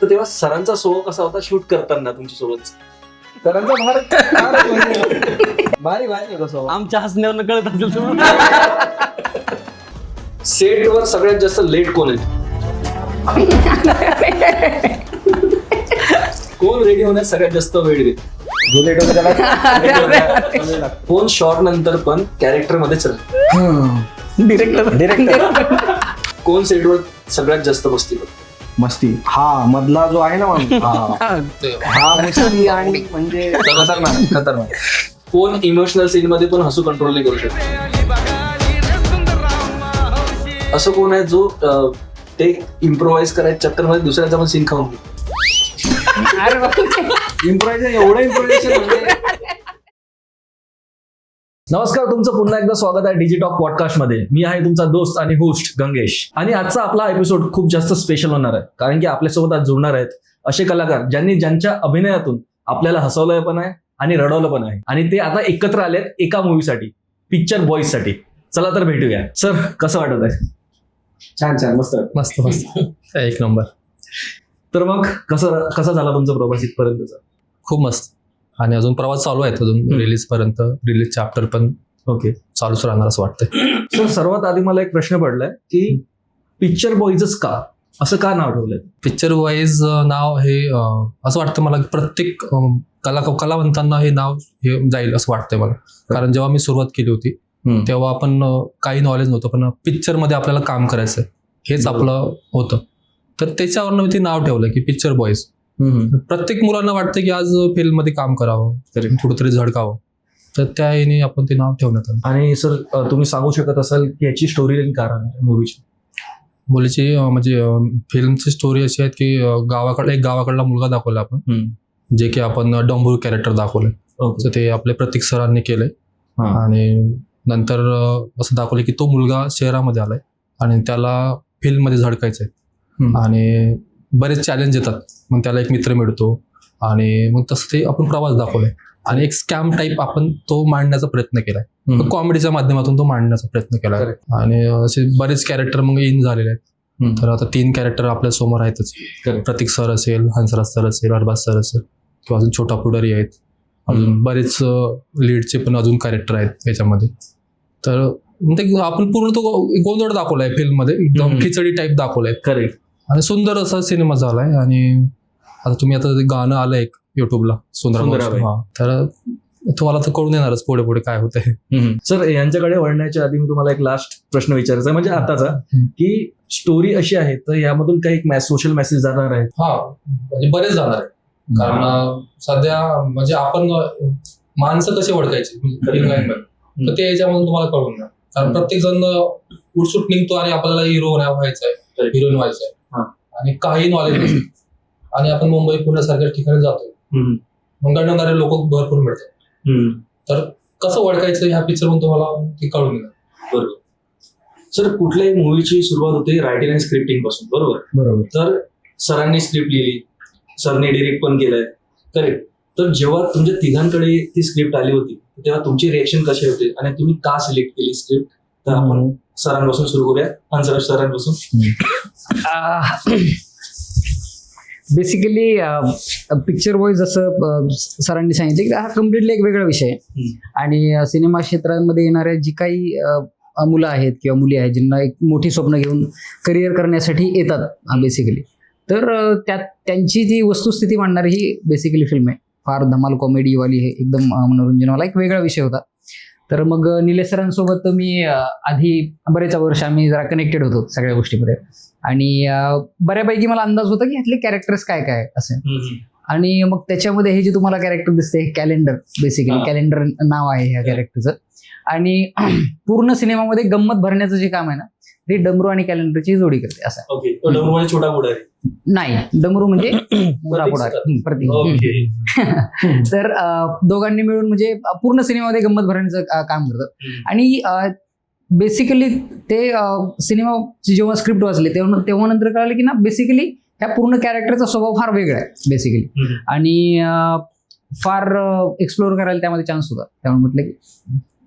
तर तेव्हा सरांचा स्वभाव कसा होता शूट करताना तुमच्या सोबत? सरांचा भारी होता स्वभाव. आमच्या हसण्यावर कळत असेल तुम्हाला. सेटवर सगळ्यात जास्त लेट कोण आहे? कोण रेडी होण्यात सगळ्यात जास्त वेळ देते? जो लेट होता त्याला कोण शॉर्ट नंतर पण कॅरेक्टर मध्येच राहते? डिरेक्टर कोण सेटवर सगळ्यात जास्त मस्ती करते? मस्ती हा मधला जो आहे ना मग हा मस्ती आणि म्हणजे खतरनाक. कोण इमोशनल सीन मध्ये पण हसू कंट्रोल नाही करू शकत? असं कोण आहे जो ते इम्प्रोव्हाइज करायच्या चक्कर मध्ये दुसऱ्याचा पण सीन खाऊन घेतो? इम्प्रोव्हायझेशन एवढं इम्प्रोव्हायझेशन म्हणजे. नमस्कार, तुमचं पुन्हा एकदा स्वागत आहे डिजिटॉक पॉडकास्ट मध्ये. मी आहे तुमचा दोस्त आणि होस्ट गंगेश. आणि आजचा आपला एपिसोड खूप जास्त स्पेशल होणार आहे, कारण की आपल्यासोबत आज जुळणार आहेत असे कलाकार ज्यांच्या अभिनयातून आपल्याला हसवलं पण आहे आणि रडवलं पण आहे. आणि ते आता एकत्र आलेत एका मूवीसाठी, पिक्चर बॉईज साठी. चला तर भेटूया. सर, कसं वाटत आहे? छान मस्त. मस्त एक नंबर. तर मग कसा झाला तुमचा प्रवास इथपर्यंतचा? खूप मस्त. आणि अजून प्रवास चालू आहे अजून रिलीज पर्यंत. रिलीज चॅप्टर पण ओके चालूच राहणार असं वाटतंय. सर, सर्वात आधी मला एक प्रश्न पडलाय की पिक्चर बॉईजच का, असं का नाव ठेवलंय? पिक्चर वाईज नाव हे असं वाटतं मला की प्रत्येक कलावंतांना हे नाव हे जाईल असं वाटतंय मला. कारण जेव्हा मी सुरुवात केली होती तेव्हा आपण काही नॉलेज नव्हतं, पण पिक्चर मध्ये आपल्याला काम करायचं हेच आपलं होतं. तर त्याच्यावरनं मी ते नाव ठेवलं की पिक्चर बॉईज. प्रत्येक मुलांना वाटतं की आज फिल्म मध्ये काम करावं, कुठेतरी झळकावं, तर त्या याने आपण ते नाव ठेवण्यात आलं. आणि सर, तुम्ही सांगू शकत असाल की याची स्टोरी लाईन काय राहणार मूवीची? मुलीची म्हणजे फिल्मची स्टोरी अशी आहे की एक गावाकडला मुलगा दाखवला आपण, जे की आपण डंबरू कॅरेक्टर दाखवलंय. तर ते आपले प्रतीक सरांनी केलंय. आणि नंतर असं दाखवलं की तो मुलगा शहरामध्ये आलाय आणि त्याला फिल्म मध्ये झळकायचंय. आणि बरेच चॅलेंज येतात, मग त्याला एक मित्र मिळतो आणि मग तसं ते आपण प्रवास दाखवलाय. आणि एक स्कॅम टाईप आपण तो मांडण्याचा प्रयत्न केलाय, कॉमेडीच्या माध्यमातून तो मांडण्याचा प्रयत्न केलाय. आणि असे बरेच कॅरेक्टर मग इन झालेले आहेत. तर आता 3 कॅरेक्टर आपल्या समोर आहेतच. प्रतीक सर असेल, हंसराज सर असेल, अरबाज सर असेल, किंवा अजून छोटा पुढारी आहेत. अजून बरेच लीडचे पण अजून कॅरेक्टर आहेत याच्यामध्ये. तर आपण पूर्ण तो गोंधळ दाखवलाय फिल्म मध्ये, एकदम खिचडी टाईप दाखवलाय. करेक्ट. आणि सुंदर असा सिनेमा झालाय. आणि आता तुम्ही आता गाणं आलंय एक युट्यूबला सुंदराबाई, तर तुम्हाला तर कळून येणारच पुढे पुढे काय होतंय. सर, यांच्याकडे वळण्याच्या आधी मी तुम्हाला एक लास्ट प्रश्न विचारायचा आहे, म्हणजे आताचा, की स्टोरी अशी आहे तर यामधून काही सोशल मेसेज जाणार आहे? म्हणजे बरेच जाणार आहे. कारण सध्या म्हणजे आपण माणसं कशी ओळखायची तर ते याच्यामधून तुम्हाला कळून येणार. कारण प्रत्येक जण उठसूट निघतो आणि आपल्याला हिरो व्हायचंय, हिरोईन व्हायचंय, आणि काही नॉलेज नसतं. आणि आपण मुंबई पुण्यासारख्या ठिकाणी जातो, मग गणवणारे लोक भरपूर मिळतात. तर कसं ओळखायचं ह्या पिक्चर म्हणून तुम्हाला ते कळून येणार. बरोबर. सर, कुठल्याही मूवीची सुरुवात होते रायटिंग आणि स्क्रिप्टिंग पासून, बरोबर? तर सरांनी स्क्रिप्ट लिहिली, सरने डिरेक्ट पण केलंय, करेक्ट. तर जेव्हा तुमच्या तिघांकडे ती स्क्रिप्ट आली होती तेव्हा तुमची रिएक्शन कशी होते आणि तुम्ही का सिलेक्ट केली स्क्रिप्ट? तर आपण सरांपासून सुरू करूया. हंसराज सरांपासून. बेसिकली पिक्चर बॉईज जसं सरांनी सांगितलं की हा कम्प्लिटली एक वेगळा विषय आहे. आणि सिनेमा क्षेत्रामध्ये येणाऱ्या जी काही मुलं आहेत किंवा मुली आहेत ज्यांना एक मोठी स्वप्न घेऊन करिअर करण्यासाठी येतात बेसिकली, तर त्यांची जी वस्तुस्थिती मांडणारी ही बेसिकली फिल्म आहे. फार धमाल कॉमेडीवाली हे एकदम मनोरंजनवाला एक वेगळा विषय होता. तर मग निलेश सरांसोबत मी आधी बरेच वर्ष आम्ही जरा कनेक्टेड होतो सगळ्या गोष्टीमध्ये. आणि बऱ्यापैकी मला अंदाज होता की ह्यातले कॅरेक्टर्स काय काय असे. आणि मग त्याच्यामध्ये हे जे तुम्हाला कॅरेक्टर दिसते, कॅलेंडर, बेसिकली कॅलेंडर नाव आहे ह्या कॅरेक्टरचं. आणि पूर्ण सिनेमामध्ये गंमत भरण्याचं जे काम आहे ना, ते डमरू आणि कॅलेंडरची जोडी करते. असं. ओके. डमरू म्हणजे छोटा पुढारी नाही, डमरू म्हणजे मोठा पुढारी, प्रतीक. तर दोघांनी मिळून म्हणजे पूर्ण सिनेमामध्ये गंमत भरण्याचं काम करतात. आणि बेसिकली ते सिनेमाची जेव्हा स्क्रिप्ट वाचली तेव्हा नंतर कळालं की ना बेसिकली ह्या पूर्ण कॅरेक्टरचा स्वभाव फार वेगळा आहे बेसिकली. आणि फार एक्सप्लोअर करायला त्यामध्ये चान्स होता. त्यामुळे म्हटलं की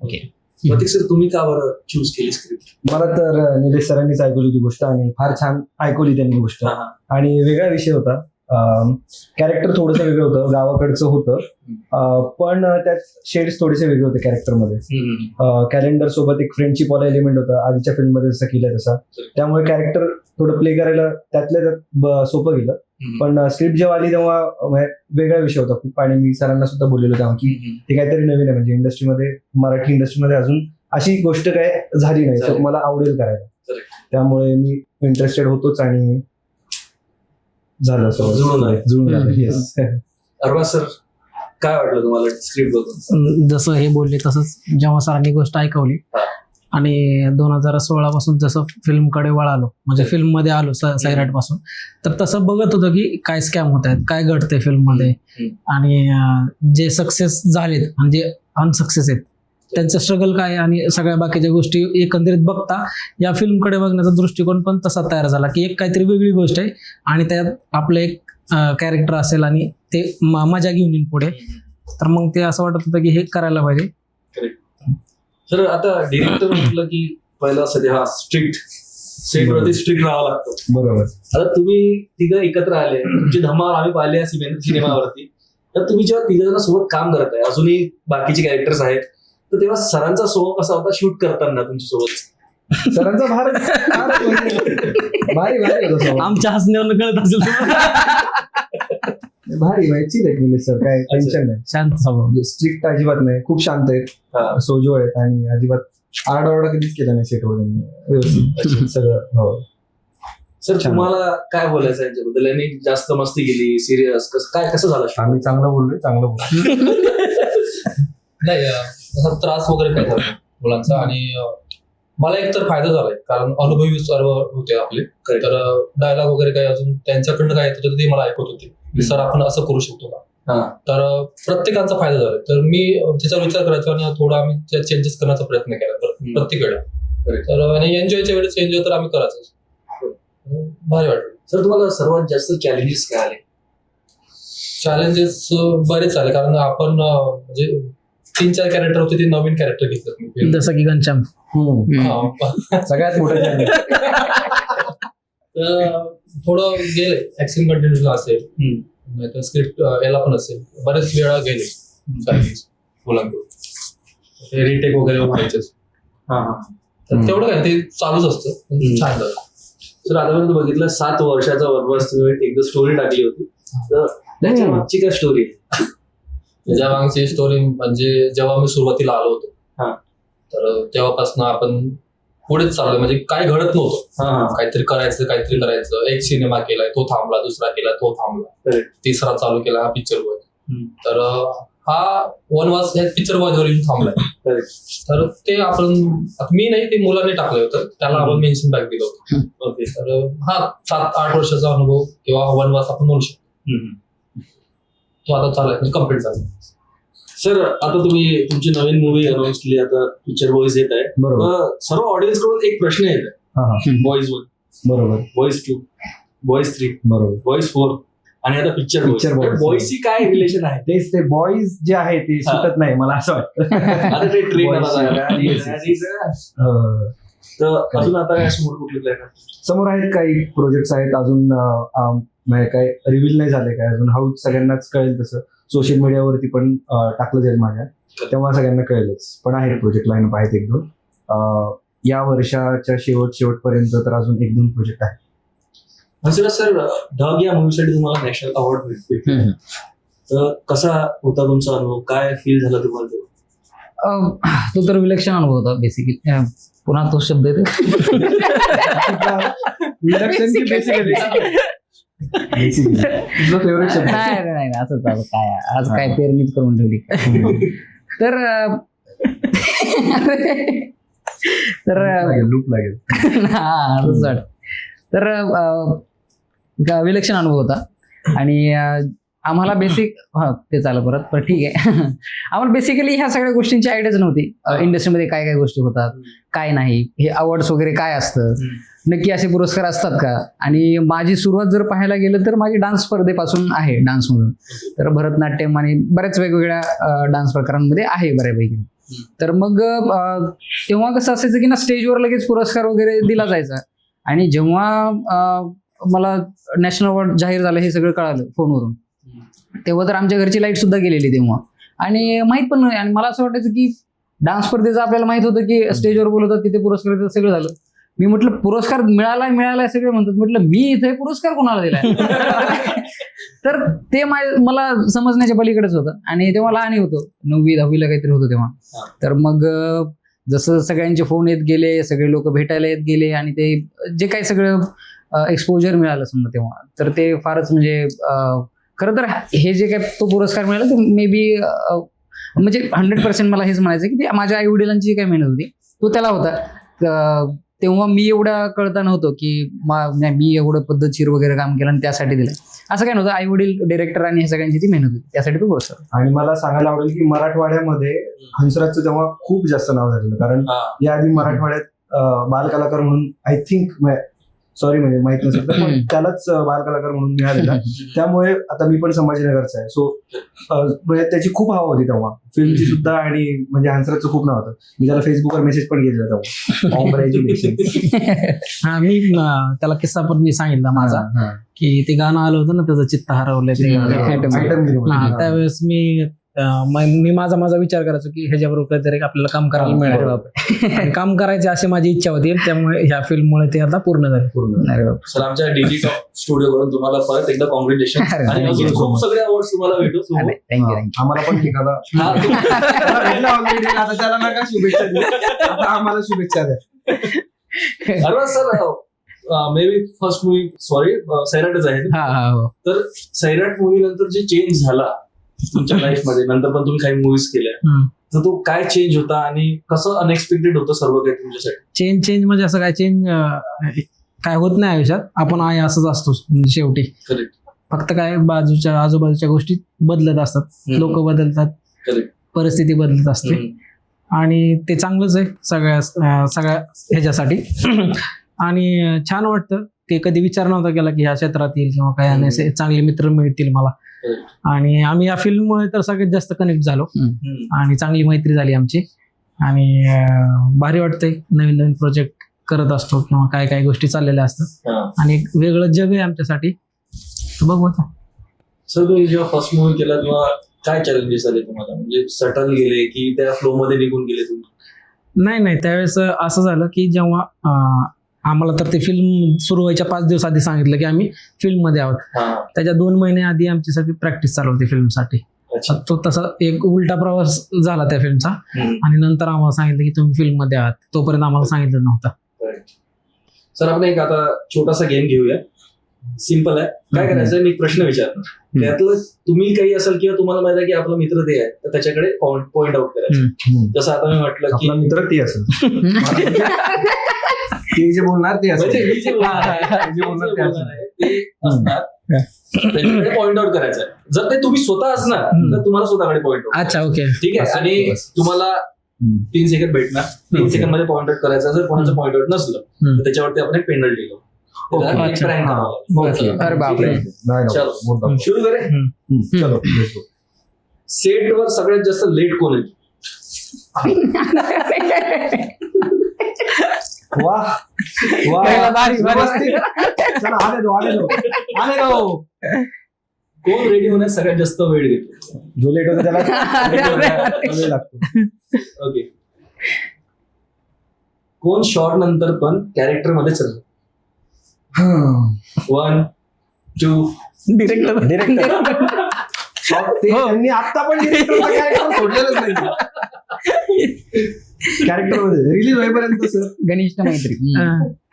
ओके. प्रतीक सर, तुम्ही का बरं चूज केली स्क्रिप्ट? मला तर निलेश सरांनीच ऐकवली होती गोष्ट आणि फार छान ऐकवली त्यांनी गोष्ट. आणि वेगळा विषय होता. कॅरेक्टर थोडंसं वेगळं होतं, गावाकडचं होतं, पण त्यात शेड्स थोडेसे वेगळे होते कॅरेक्टरमध्ये. कॅलेंडर सोबत एक फ्रेंडशिप वाला एलिमेंट होता आधीच्या फिल्ममध्ये जसं केलंय तसा, त्यामुळे कॅरेक्टर थोडं प्ले करायला त्यातल्या त्यात सोपं गेलं. पण स्क्रिप्ट जेव्हा आली तेव्हा वेगळा विषय होता खूप, आणि मी सरांना सुद्धा बोललेलो तेव्हा की ते काहीतरी नवीन आहे, म्हणजे इंडस्ट्रीमध्ये, मराठी इंडस्ट्रीमध्ये अजून अशी गोष्ट काय झाली नाही, तर मला आवडेल करायला. त्यामुळे मी इंटरेस्टेड होतोच आणि झालं जुळून आलं. येस. अरबाज सर, काय वाटलं तुम्हाला स्क्रिप्ट बघून? जसं हे बोलले तसंच जेव्हा सरांनी गोष्ट ऐकवली आणि 2016 पासून जसं फिल्मकडे वळालो, म्हणजे फिल्म मध्ये आलो सैराट पासून, तर तसं बघत होतं की काय स्कॅम होत आहेत, काय घडतंय फिल्म मध्ये, आणि जे सक्सेस झालेत आणि जे अनसक्सेस आहेत त्यांचं स्ट्रगल काय, आणि सगळ्या बाकीच्या गोष्टी एकंदरीत बघता या फिल्मकडे बघण्याचा दृष्टिकोन पण तसा तयार झाला की एक काहीतरी वेगळी गोष्ट आहे आणि त्यात आपलं एक कॅरेक्टर असेल आणि ते मजा घेऊन येईल पुढे. तर मग ते असं वाटत होतं की हे करायला पाहिजे. सर, आता डिरेक्टर म्हटलं की पहिला सध्या हा स्ट्रिक्ट, सेटवरती स्ट्रिक्ट राहावं लागतं. बरोबर. आता तुम्ही तिघं एकत्र आले, तुमची धमाल आम्ही पाहिली आहे सिनेमावरती, तर तुम्ही जेव्हा तिघ जण सोबत काम करत आहे, अजूनही बाकीचे कॅरेक्टर्स आहेत, तर तेव्हा सरांचा स्वभाव कसा होता शूट करताना तुमच्या सोबत? सरांचा भारी होता. आमच्या हसण्यावर कळत असेल भारी माहिती आहे सर, काय टेन्शन नाही. शांत स्वभाव, स्ट्रिक्ट अजिबात नाही, खूप शांत आहेत, सोजो आहेत, आणि अजिबात आरडाओरडा कधीच केला नाही सेटवर त्यांनी, व्यवस्थित सगळं. हो सर, तुम्हाला काय बोलायचं यांच्याबद्दल? यांनी जास्त मस्ती केली, सिरियस कसं झालं? आम्ही चांगलं बोललो. नाही, असा त्रास वगैरे काय झाला मुलांचा, आणि मला एक तर फायदा झालाय कारण अनुभवी सर्व होते आपले, तर डायलॉग वगैरे काही अजून त्यांच्याकडनं काय येत होतं ते मला ऐकत होते की सर आपण असं करू शकतो का, तर प्रत्येकांचा फायदा झालाय. तर मी त्याचा विचार करायचो आणि थोडा आम्ही चेंजेस करण्याचा प्रयत्न केला प्रत्येक वेळा. तर आणि एन्जॉयच्या वेळेस एन्जॉय तर आम्ही करायचो. भारी वाटलं. सर, तुम्हाला सर्वात जास्त चॅलेंजेस काय आले? चॅलेंजेस बरेच आले, कारण आपण म्हणजे 3-4 कॅरेक्टर होते, ते नवीन कॅरेक्टर घेतलं, जसं की घनश्याम. सगळ्यात मोठं. तर थोडं गेले ऍक्शन कंटेंटला असेल, नाहीतर स्क्रिप्ट याला पण असेल, बरेच वेळा गेले मुलांकडून, ते रिटेक वगैरे व्हायचे. तर तेवढं काय ते चालूच असतं. छान झालं. सर, आतापर्यंत बघितलं 7 वर्षाचा वनवास तुम्ही एकदा स्टोरी टाकली होती, तर त्याच्या मागची काय स्टोरी? त्याच्या मागची स्टोरी म्हणजे जेव्हा मी सुरुवातीला आलो होतो, तर तेव्हापासून आपण पुढेच चाललोय, म्हणजे काय घडत नव्हतं. काहीतरी करायचं. एक सिनेमा केलाय, तो थांबला, दुसरा केला, तो थांबला, तिसरा चालू केला, हा पिक्चर बॉय. तर हा वनवास ह्या पिक्चर बॉयवर येऊन थांबलाय. तर ते आपण, मी नाही, ते मुलांनी टाकलं होतं, त्याला आपण मेन्शन बॅक दिलं होतं. ओके. तर हा 7-8 वर्षाचा अनुभव किंवा वनवास आपण म्हणू शकतो, तो आता चालू आहे, कम्प्लीट झाला. सर, आता तुम्ही तुमची नवीन मूवी अनाऊन्स केली, आता पिक्चर बॉईज येत आहे. बरोबर. सर्व ऑडियन्स कडून एक प्रश्न येत आहे, बॉईज 1, बरोबर, बॉईज 2, बॉईज 3, बरोबर, बॉईज 4 आणि आता पिक्चर बॉईज. बॉईजची काय रिलेशन आहे? तेच ते बॉईज जे आहे ते सुटत नाही, मला असं वाटतं. आता ते ट्रेन तर अजून आता काय समोर कुठले प्लॅन? समोर आहेत काही प्रोजेक्ट्स आहेत अजून, काय रिव्हील नाही झाले काय अजून, हळू सगळ्यांनाच कळेल तसं सोशल मीडियावरती पण टाकलं जाईल माझ्या, तेव्हा सगळ्यांना कळेलच. पण आहेत प्रोजेक्ट लाईन आहेत 1-2 या वर्षाच्या शेवटपर्यंत, तर अजून 1-2 प्रोजेक्ट आहेत. सर, ढग या मूवीसाठी तुम्हाला नॅशनल अवॉर्ड भेटतो, तर कसा होता तुमचा अनुभव? काय फील झाला तुम्हाला? तो तर विलक्षण अनुभव होता बेसिकली. पुन्हा तो शब्द येतो, विलक्षण की बेसिकली तुझा फेवरेट शब्द? नाही असंच काय आज काय पेरणीच करून ठेवली. तर लूप लागेल. असंच वाटत. तर विलक्षण अनुभव होता, आणि आम्हाला बेसिक ते चालू परत, पण ठीक आहे. आम्हाला बेसिकली ह्या सगळ्या गोष्टींची आयडियाच नव्हती. इंडस्ट्रीमध्ये काय काय गोष्टी होतात, काय नाही, हे अवॉर्ड्स वगैरे काय असतं, नक्की असे पुरस्कार असतात का. आणि माझी सुरुवात जर पाहायला गेलं तर माझी डान्स स्पर्धेपासून आहे, डान्समधून. तर भरतनाट्यम आणि बऱ्याच वेगवेगळ्या डान्स प्रकारांमध्ये आहे बऱ्यापैकी. तर मग तेव्हा कसं असायचं की ना, स्टेजवर लगेच पुरस्कार वगैरे दिला जायचा, आणि जेव्हा मला नॅशनल अवॉर्ड जाहीर झालं हे सगळं कळालं फोनवरून, तेव्हा तर आमच्या घरची लाईट सुद्धा गेलेली तेव्हा, आणि माहित पण नाही. आणि मला असं वाटायचं की डान्स स्पर्धेचं आपल्याला माहित होतं की स्टेजवर बोलवतात, तिथे पुरस्कार देतात, सगळं झालं. मी म्हटलं पुरस्कार मिळालाय सगळे म्हणतात, म्हटलं मी इथे पुरस्कार कोणाला दिलाय? तर ते मला समजण्याच्या पलीकडेच होतं. आणि तेव्हा लहानही होतो, 9वी 10वीला काहीतरी होतं तेव्हा. तर मग जसं सगळ्यांचे फोन येत गेले, सगळे लोक भेटायला येत गेले, आणि ते जे काही सगळं एक्सपोजर मिळालं समजा तेव्हा, तर ते फारच म्हणजे खरं तर हे जे काय तो पुरस्कार मिळाला ते मे बी म्हणजे 100% मला हेच म्हणायचं की ते माझ्या आई वडिलांची जी काय मेहनत होती तो त्याला होता. तेव्हा मी एवढा कळता नव्हतो की मी एवढं पद्धतशीर वगैरे काम केलं आणि त्यासाठी दिलं, असं काय नव्हतं. आई वडील, डिरेक्टर आणि हे सगळ्यांची ती मेहनत होती, त्यासाठी तो पुरस्कार. आणि मला सांगायला आवडेल की मराठवाड्यामध्ये हंसराजचं तेव्हा खूप जास्त नाव झालेलं, कारण याआधी मराठवाड्यात बालकलाकार म्हणून आय थिंक सॉरी म्हणजे माहित नसेल तर पण त्यालाच बालकलाकार म्हणून मिळालेला. त्यामुळे आता मी पण संभाजीनगरचा आहे, सो त्याची खूप हवा होती तेव्हा फिल्मची सुद्धा, आणि म्हणजे हंसराजचं खूप नाव होतं. मी त्याला फेसबुकवर मेसेज पण केलेला तेव्हा, कॉंग्रॅच्युलेशन. हा, मी त्याला किस्सा पण मी सांगितला माझा, की ते गाणं आलं होतं ना त्याचं चित्त हरवलंय ते गाणं. त्यावेळेस मी माझा विचार करायचो की ह्याच्याबरोबर काहीतरी आपल्याला काम करायला मिळेल, आणि काम करायची अशी माझी इच्छा होती. त्यामुळे ह्या फिल्ममुळे ते आता पूर्ण झाले. सर, आमच्या डिजिटॉक स्टुडिओ कडून तुम्हाला परत एकदा कॉंग्रॅच्युलेशन, आणि अजून खूप सगळे अवॉर्ड तुम्हाला भेटू. थँक्यू. आम्हाला पण ठीक आता त्याला नका शुभेच्छा द्या, आता आम्हाला शुभेच्छा द्या. अरे sir, maybe first movie सैराटच आहे. तर सैराट मूवी नंतर जे चेंज झाला तुमच्या लाईफ मध्ये, नंतर पण तुम्ही काही मूवीज केल्या, तर तो काय चेंज होता आणि कसं अनएक्सपेक्टेड होतं सर्व काही तुमच्यासाठी? चेंज म्हणजे असं काय चेंज काय होत नाही आयुष्यात, आपण आहे असंच असतो शेवटी. करेक्ट. फक्त काय आजूबाजूच्या गोष्टी बदलत असतात, लोक बदलतात, करेक्ट, परिस्थिती बदलत असते, आणि ते चांगलंच आहे सगळ्या ह्याच्यासाठी. आणि छान वाटतं. ते कधी विचार नव्हता केला की ह्या क्षेत्रात येईल किंवा काय, आणि असे चांगले मित्र मिळतील मला. आणि आम्ही या फिल्ममुळे तर सगळ्यात जास्त कनेक्ट झालो, आणि चांगली मैत्री झाली आमची, आणि भारी वाटतंय. नवीन नवीन प्रोजेक्ट करत असतो किंवा काय काय गोष्टी चाललेल्या असतात, आणि एक वेगळं जग आहे आमच्यासाठी. बघू आता. सर, तुम्ही जेव्हा फर्स्ट मूवी केला तेव्हा काय चॅलेंजेस आले तुम्हाला? म्हणजे सटल गेले की त्या फ्लो मध्ये निघून गेले तुम्ही? नाही, त्यावेळेस असं झालं की जेव्हा आम्हाला तर ते फिल्म सुरू व्हायच्या 5 दिवस आधी सांगितलं की आम्ही फिल्म मध्ये आहोत. त्याच्या 2 महिने आधी आमची सगळी प्रॅक्टिस चालू होती फिल्मसाठी. तो तसा एक उलटा प्रवास झाला त्या फिल्मचा, आणि नंतर आम्हाला सांगितलं की तुम्ही फिल्म मध्ये आहात. तोपर्यंत आम्हाला सांगितलं नव्हतं. सर, आपण एक आता छोटासा गेम घेऊया. सिंपल आहे. काय करायचं, मी एक प्रश्न विचारतो, त्यातलं तुम्ही काही असेल किंवा तुम्हाला माहिती आहे की आपला मित्र ते आहे, तर त्याच्याकडे पॉइंट आउट करायचं. जसं आता मी म्हटलं की मित्र ते असेल, ते जे बोलणार ते असेल, त्याच्याकडे पॉइंट आउट करायचं. जर ते तुम्ही स्वतः असणार तर तुम्हाला स्वतःकडे पॉइंट आउट. अच्छा, ओके, ठीक आहे. आणि तुम्हाला 3 सेकंड भेटणार. 3 सेकंड मध्ये पॉइंट आउट करायचं. जर कोणाचं पॉइंट आउट नसलं तर त्याच्यावरती आपण एक पेनल्टी घेऊ. अरे बापरे. सुरू करे. चलो. सेटवर सगळ्यात जास्त लेट कोण आहे? वाह कोण रेडी होण्यास सगळ्यात जास्त वेळ घेतो? जो लेट होतो त्याला वेळ लागतो. ओके. कोण शॉर्ट नंतर पण कॅरेक्टर मध्येच राहतो? 1, 2. डिरेक्टर. त्यांनी आता पण कॅरेक्टर सोडलेलंच नाही. कॅरेक्टर मध्ये रिलीज होईपर्यंत सर घनिष्ठ मैत्री.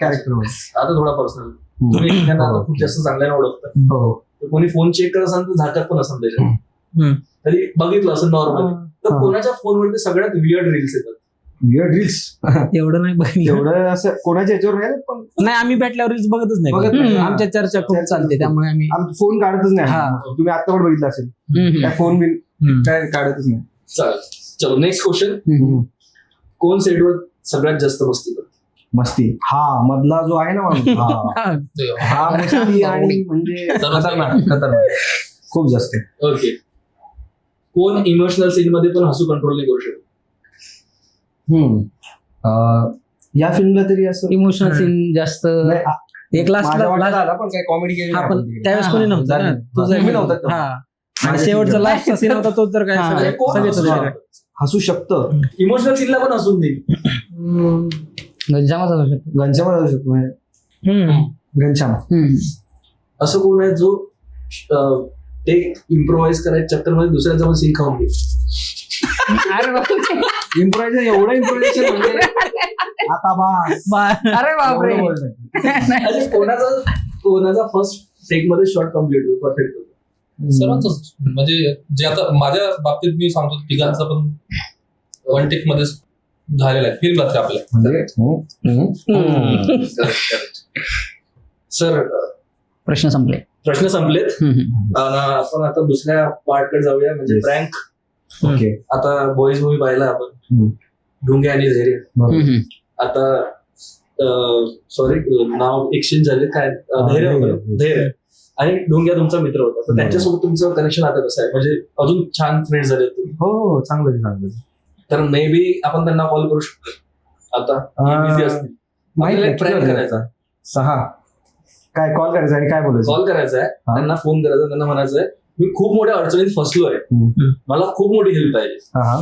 कॅरेक्टर मध्ये. आता थोडा पर्सनल. तुम्ही त्यांना खूप जास्त चांगल्याने ओळखता. हो. कोणी फोन चेक करत असाल तर झाकत पण असेल त्याच्यात. तरी बघितलं असं नॉर्मली, तर कोणाच्या फोनवरती सगळ्यात वियर्ड रील्स येतात? वियर्ड रील्स एवढं नाही बघितलं. एवढं असं कोणाच्या याच्यावर नाही, पण नाही, आम्ही भेटल्यावर रील्स बघतच बघत नाही. नाही. आमच्या चर्चा खूप चालते, त्यामुळे आम्ही फोन काढतच नाही. तुम्ही आता पण बघितलं असेल, काय फोन बिन काय काढतच नाही. चालेल. चलो, नेक्स्ट क्वेश्चन. कोण सेटवर सगळ्यात जास्त मस्ती करतो? मस्ती हा मधला जो आहे ना माणूस, हा मस्ती आणि म्हणजे खतरनाक खूप जास्त. ओके. कोण इमोशनल सीन मध्ये पण हसू कंट्रोल नाही करू शकतो? या फिल्मला तरी असं इमोशनल सीन जास्त एक माझ्या वाट्याला लास्ट आला पण काय कॉमेडी केली हा नाही पण आपण तिकडे. त्यावेळेस कोणी नव्हतं ना तुझं तुम्ही नव्हता तेव्हा. हा आणि शेवटचा लास्टचा सीन होता तो तर काय हा. सगळे- कोण सगळेच हसू होते. शकतं? हसू शकतं. इमोशनल सीनला पण हसून देईल. घनश्यामच असू शकतो. घनश्याम असू शकतो म्हणजे हम्म. घनश्याम. असं कोण आहे जो ते इम्प्रोव्हाइज करायच्या चक्करमध्ये दुसऱ्याचा पण सीन खाऊन घेईल. अरे बापरे. इम्प्रोव्हायझेशन एवढं इम्प्रोव्हायझेशन म्हणजे आता बस अरे बापरे. एवढं बोलणं. म्हणजे कोणाचा फर्स्ट टेक मध्ये शॉट कम्प्लीट होतो, परफेक्ट होतो. सर्वांच म्हणजे जे आता माझ्या बाबतीत मी सांगतो तिघांचा पण वन टेक मध्ये झालेला आहे. फिल्म रात्री आपल्या म्हणजे सर प्रश्न संपले. प्रश्न संपलेत. हम्म. आपण आता दुसऱ्या पार्टकडे जाऊया म्हणजे Yes. प्रँक. ओके. आता बॉईज मूवी पाहिला आपण, हम्म. ढुंगे आणि धैर्य. हम्म. आता सॉरी नाव एक्सचेंज झाले काय धैर्य होतं, धैर्य आणि ढुंग्या तुमचा मित्र होता, तर त्यांच्यासोबत तुमचं कनेक्शन आता कसं आहे? म्हणजे अजून छान फ्रेंड झाले तुम्ही, हो चांगलं. तर मे बी आपण त्यांना कॉल करू शकतो आता बिझी असतील. माहिती आपल्याला आहे, prank किती करायचा, 6 काय कॉल करायचा आणि काय बोलायचं. कॉल करायचा आहे, त्यांना फोन करायचा, त्यांना म्हणायचं आहे मी खूप मोठ्या अडचणीत फसलोय, हम्म. मला खूप मोठी हेल्प पाहिजे. हा.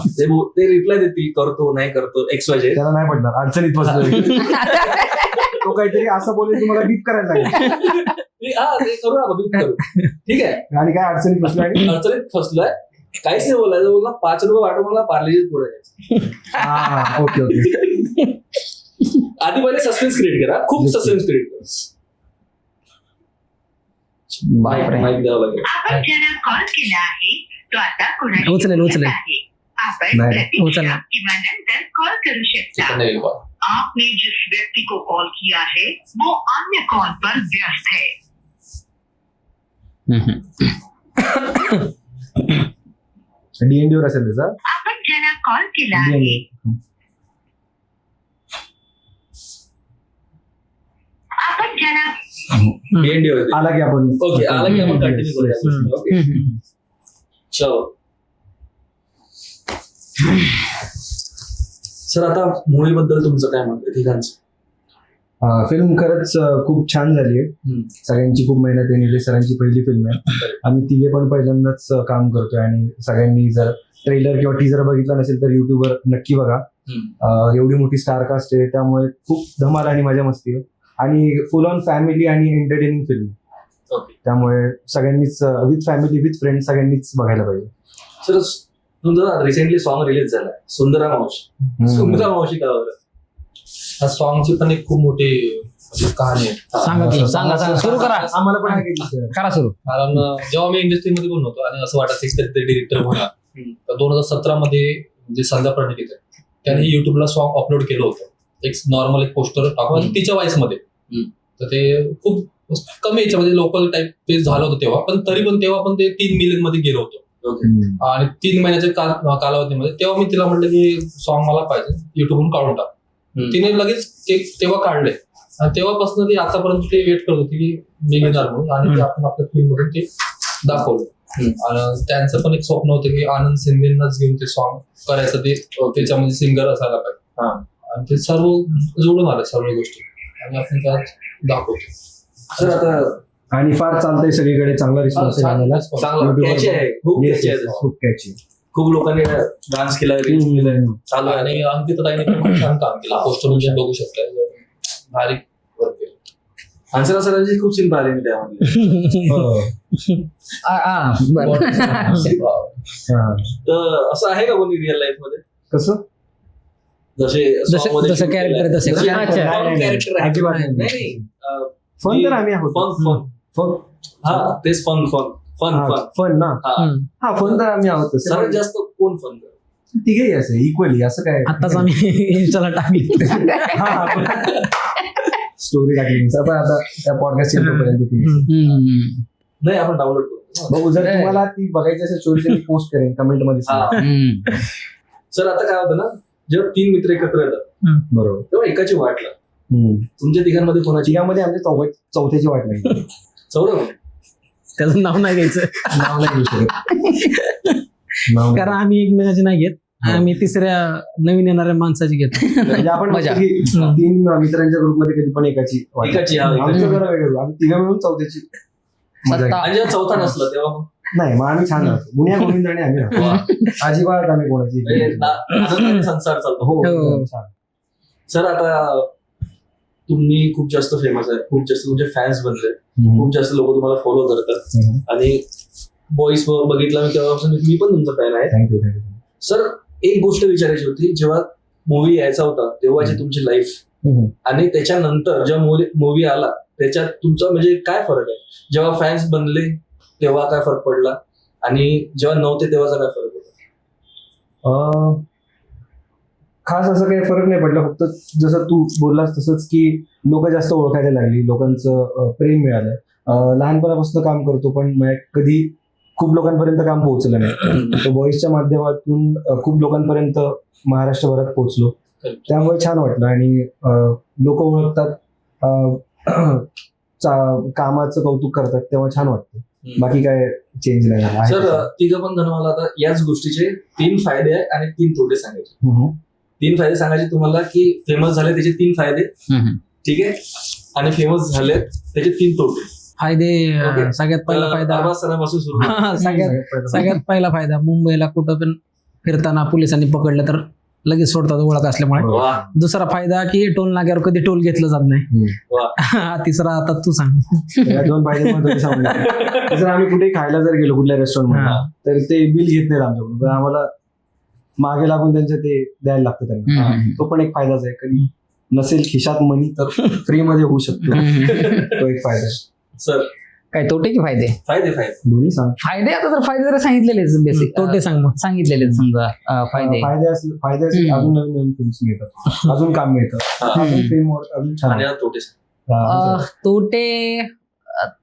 ते रिप्लाय देतील करतो नाही करतो XYZ. त्याला नाही पडणार, अडचणीत बसलोय. तो काहीतरी असं बोलेल तुम्हाला बीप करायला लागेल. ते करू ना बाबा, करू, ठीक आहे. आणि काय अडचणीत बसलो आणि अडचणीत फसलोय, काहीच नाही बोलायचं, बोलला 5 रुपये वाटो, मला पार्लेजीच पुढे द्यायचं. ओके. आधी पहिले सस्पेन्स क्रिएट करा, खूप सस्पेन्स क्रिएट करा. बापरे. माईक द्यावं लागेल. आपण ज्याला कॉल केला आहे तो आता कोणाशी उचलेल. बोलत आहे. आपण नाही. प्रतीक्षा उचलणार. किंवा नंतर कॉल करू शकता. तिकडनं येईल call. आपने जिस व्यक्ति को कॉल किया है वो अन्य कॉल पर व्यस्त है. DND वर असेल त्याचा. आपण ज्याला कॉल केला आहे आपण ज्याला DND वरती. आला की आपण ओके, आला की आपण कंटिन्यू करूया. ओके, चलो. सर आता मूवी बद्दल तुमचं काय मत आहे ठिकाणचं? फिल्म खरंच खूप छान झाली आहे. हम्म. सगळ्यांची खूप मेहनत आहे. निलेश सरांची पहिली फिल्म आहे. आम्ही तिघे पण पहिल्यांदाच काम करतोय आणि सगळ्यांनी जर ट्रेलर किंवा टीजर बघितला नसेल तर युट्यूबवर नक्की बघा. एवढी मोठी स्टारकास्ट आहे, त्यामुळे खूप धमाल आणि मजा मस्ती आहे आणि फुल ऑन फॅमिली आणि एंटरटेनिंग फिल्म. ओके. त्यामुळे सगळ्यांनीच विथ फॅमिली विथ फ्रेंड सगळ्यांनीच बघायला पाहिजे. सर तुमचा रिसेंटली सॉन्ग रिलीज झालाय, सुंदरा मावशी. सुंदरा मावशी का बरं? त्या सॉंगची पण एक खूप मोठी कहाणी आहे. सांगा की, सांगा सुरू करा. आम्हाला पण ऐकायचं सर. करा सुरू. कारण जेव्हा मी इंडस्ट्रीमध्ये पण होतो आणि असं वाटायचं की ते डिरेक्टर होणार, तर 2017 मध्ये जे संध्या प्रणित आहे त्याने युट्यूबला सॉन्ग अपलोड केलं होतं, एक नॉर्मल एक पोस्टर टाकून तिच्या वॉइस मध्ये. तर ते खूप कमी याच्यामध्ये लोकल टाईप ते झालं होतं तेव्हा, पण तरी पण तेव्हा पण ते 3 मिलियन मध्ये गेलं होतं. आणि 3 महिन्याच्या कालावधीमध्ये तेव्हा मी तिला म्हटलं की सॉन्ग मला पाहिजे, युट्यूबवरून काढून टाक. तिने लगेच तेव्हा काढले आणि तेव्हापासून ती आतापर्यंत ते वेट करत होती की मी घेणार म्हणून, आणि ते आपण आपल्या फिल्म मधून ते दाखवलं. आणि त्यांचं पण एक स्वप्न होतं की आनंद शिंदेनाच घेऊन ते सॉन्ग करायचं, ते त्याच्यामध्ये सिंगर असायला पाहिजे. आणि ते सर्व जोडून आले सर्व गोष्टी आणि आपण त्यात दाखवतो. सर आता आणि फार चालतंय सगळीकडे, चांगला रिस्पॉन्स चांगला catchy आहे, खूप catchy आहे. खूप कॅची. खूप लोकांनी डान्स केला, रील्स केलाय, चालू आहे. आणि अंकिता ताईने पण खूप छान काम केलं. पोस्टर म्हणजे बघू शकता, भारी वर्क केलं. हंसराज सरांची खूप सीन पाहिले मी त्यामध्ये. तर असं आहे का कोणी रिअल लाईफ मध्ये कसं जसं character तसे. अच्छा. कॅरेक्टर अजिबात नाही. फन तर आम्ही आहोत. फन हा तेच fun fun fun fun fun ना. हा फन तर आम्ही आहोत. सर्वात जास्त कोण फन करत? तिघेही असे इक्वली, असं काय आताच आम्ही इंस्टाला टाकली. स्टोरी टाकली पण आता त्या पॉडकास्ट पर्यंत नाही, आपण डाउनलोड करू. भाऊ जर तुम्हाला ती बघायची असेल स्टोरी मी पोस्ट करेन कमेंट मध्ये. सर आता काय होतं ना, जेव्हा 3 मित्र एकत्र येतात बरोबर, तेव्हा एकाची वाट लागते. तुमच्या तिघांमध्ये कोणाची? तिघांमध्ये आमच्या चौथ्याची वाट नाही. चौरव त्याचं नाव नाही घ्यायचं नाव नाही घेऊ शकत. नाव कारण आम्ही एकमेकाचे नाही घेत आम्ही तिसऱ्या नवीन येणाऱ्या माणसाची घेतो. म्हणजे आपण मजा. म्हणतो की 3 मित्रांच्या ग्रुपमध्ये कधी पण एकाची वाट. एकाची, हा, आमचं एकाची. जरा वेगळं, आम्ही तिघं मिळून चौथ्याची मजा सत्ता. घेतो. आणि जेव्हा चौथा नसला तेव्हा मग नाही मग आम्ही छान राहतो, गुन्ह्या गोविंदाने आम्ही राहतो, अजिबात आम्ही कोणाची म्हणजे आनंदाने संसार चालतो. हो हो. छान. सर आता तुम्ही खूप जास्त फेमस आहे, खूप जास्त तुमचे फॅन्स बनले, खूप जास्त लोक तुम्हाला फॉलो करतात आणि बॉईज बघितला मी तेव्हापासून मी पण तुमचा फॅन आहे. थँक्यू. सर एक गोष्ट विचारायची होती, जेव्हा मूवी यायचा होता तेव्हाची तुमची लाईफ आणि त्याच्यानंतर जेव्हा मूवी आला त्याच्यात तुमचा म्हणजे काय फरक आहे? जेव्हा फॅन्स बनले तेव्हा काय फरक पडला आणि जेव्हा नव्हते तेव्हाचा काय फरक होता? खास असं काही फरक नाही पडला, फक्त जसं तू बोललास तसंच की लोक जास्त ओळखायला लागली, लोकांचं प्रेम मिळालं. लहानपणापासून काम करतो पण कधी खूप लोकांपर्यंत काम पोहोचलं नाही. तो बॉईजच्या माध्यमातून खूप लोकांपर्यंत महाराष्ट्रभरात पोहोचलो, त्यामुळे छान वाटलं आणि लोक ओळखतात, कामाचं कौतुक करतात तेव्हा छान वाटतं. बाकी काय चेंज नाही झाला. सर तिघं पण जण मला आता याच गोष्टीचे 3 फायदे आहे आणि 3 तोटे सांगायचे. 3 फायदे सांगायचे तुम्हाला की फेमस झाले त्याचे 3 फायदे, ठीक आहे, आणि फेमस झाले त्याचे 3 तोटे. फायदे Okay. सगळ्यात पहिला फायदा अरबाज सरांपासून सुरू करू. सगळ्यात पहिला फायदा, मुंबईला कुठं पण फिरताना पोलिसांनी पकडलं तर लगेच सोडतात ओळख असल्यामुळे. वा. दुसरा फायदा की टोल नाक्यावर कधी टोल घेतलं जात नाही. तिसरा आता तू सांग. 2 फायदे पण तुम्ही सांगू नका. जर आम्ही कुठे खायला जर गेलो कुठल्या रेस्टॉरंटमध्ये तर ते बिल घेत नाहीत आमच्याकडून, पण आम्हाला मागे लागून त्यांच्या ते द्यायला लागतं त्यांना. तो पण एक फायदाच आहे. कधी नसेल खिशात मनी तर फ्री मध्ये होऊ शकतो, तो एक फायदा आहे. सर काय तोटे की फायदे? फायदे दोन्ही सांग. फायदे आता तर फायदे जर सांगितलेलेच बेसिक, तोटे सांग मग. सांगितलेले समजा फायदे. फायदे असले अजून नवीन फिल्म्स मिळतात, अजून काम मिळतं, अजून फिल्म अजून छान आणि तोटे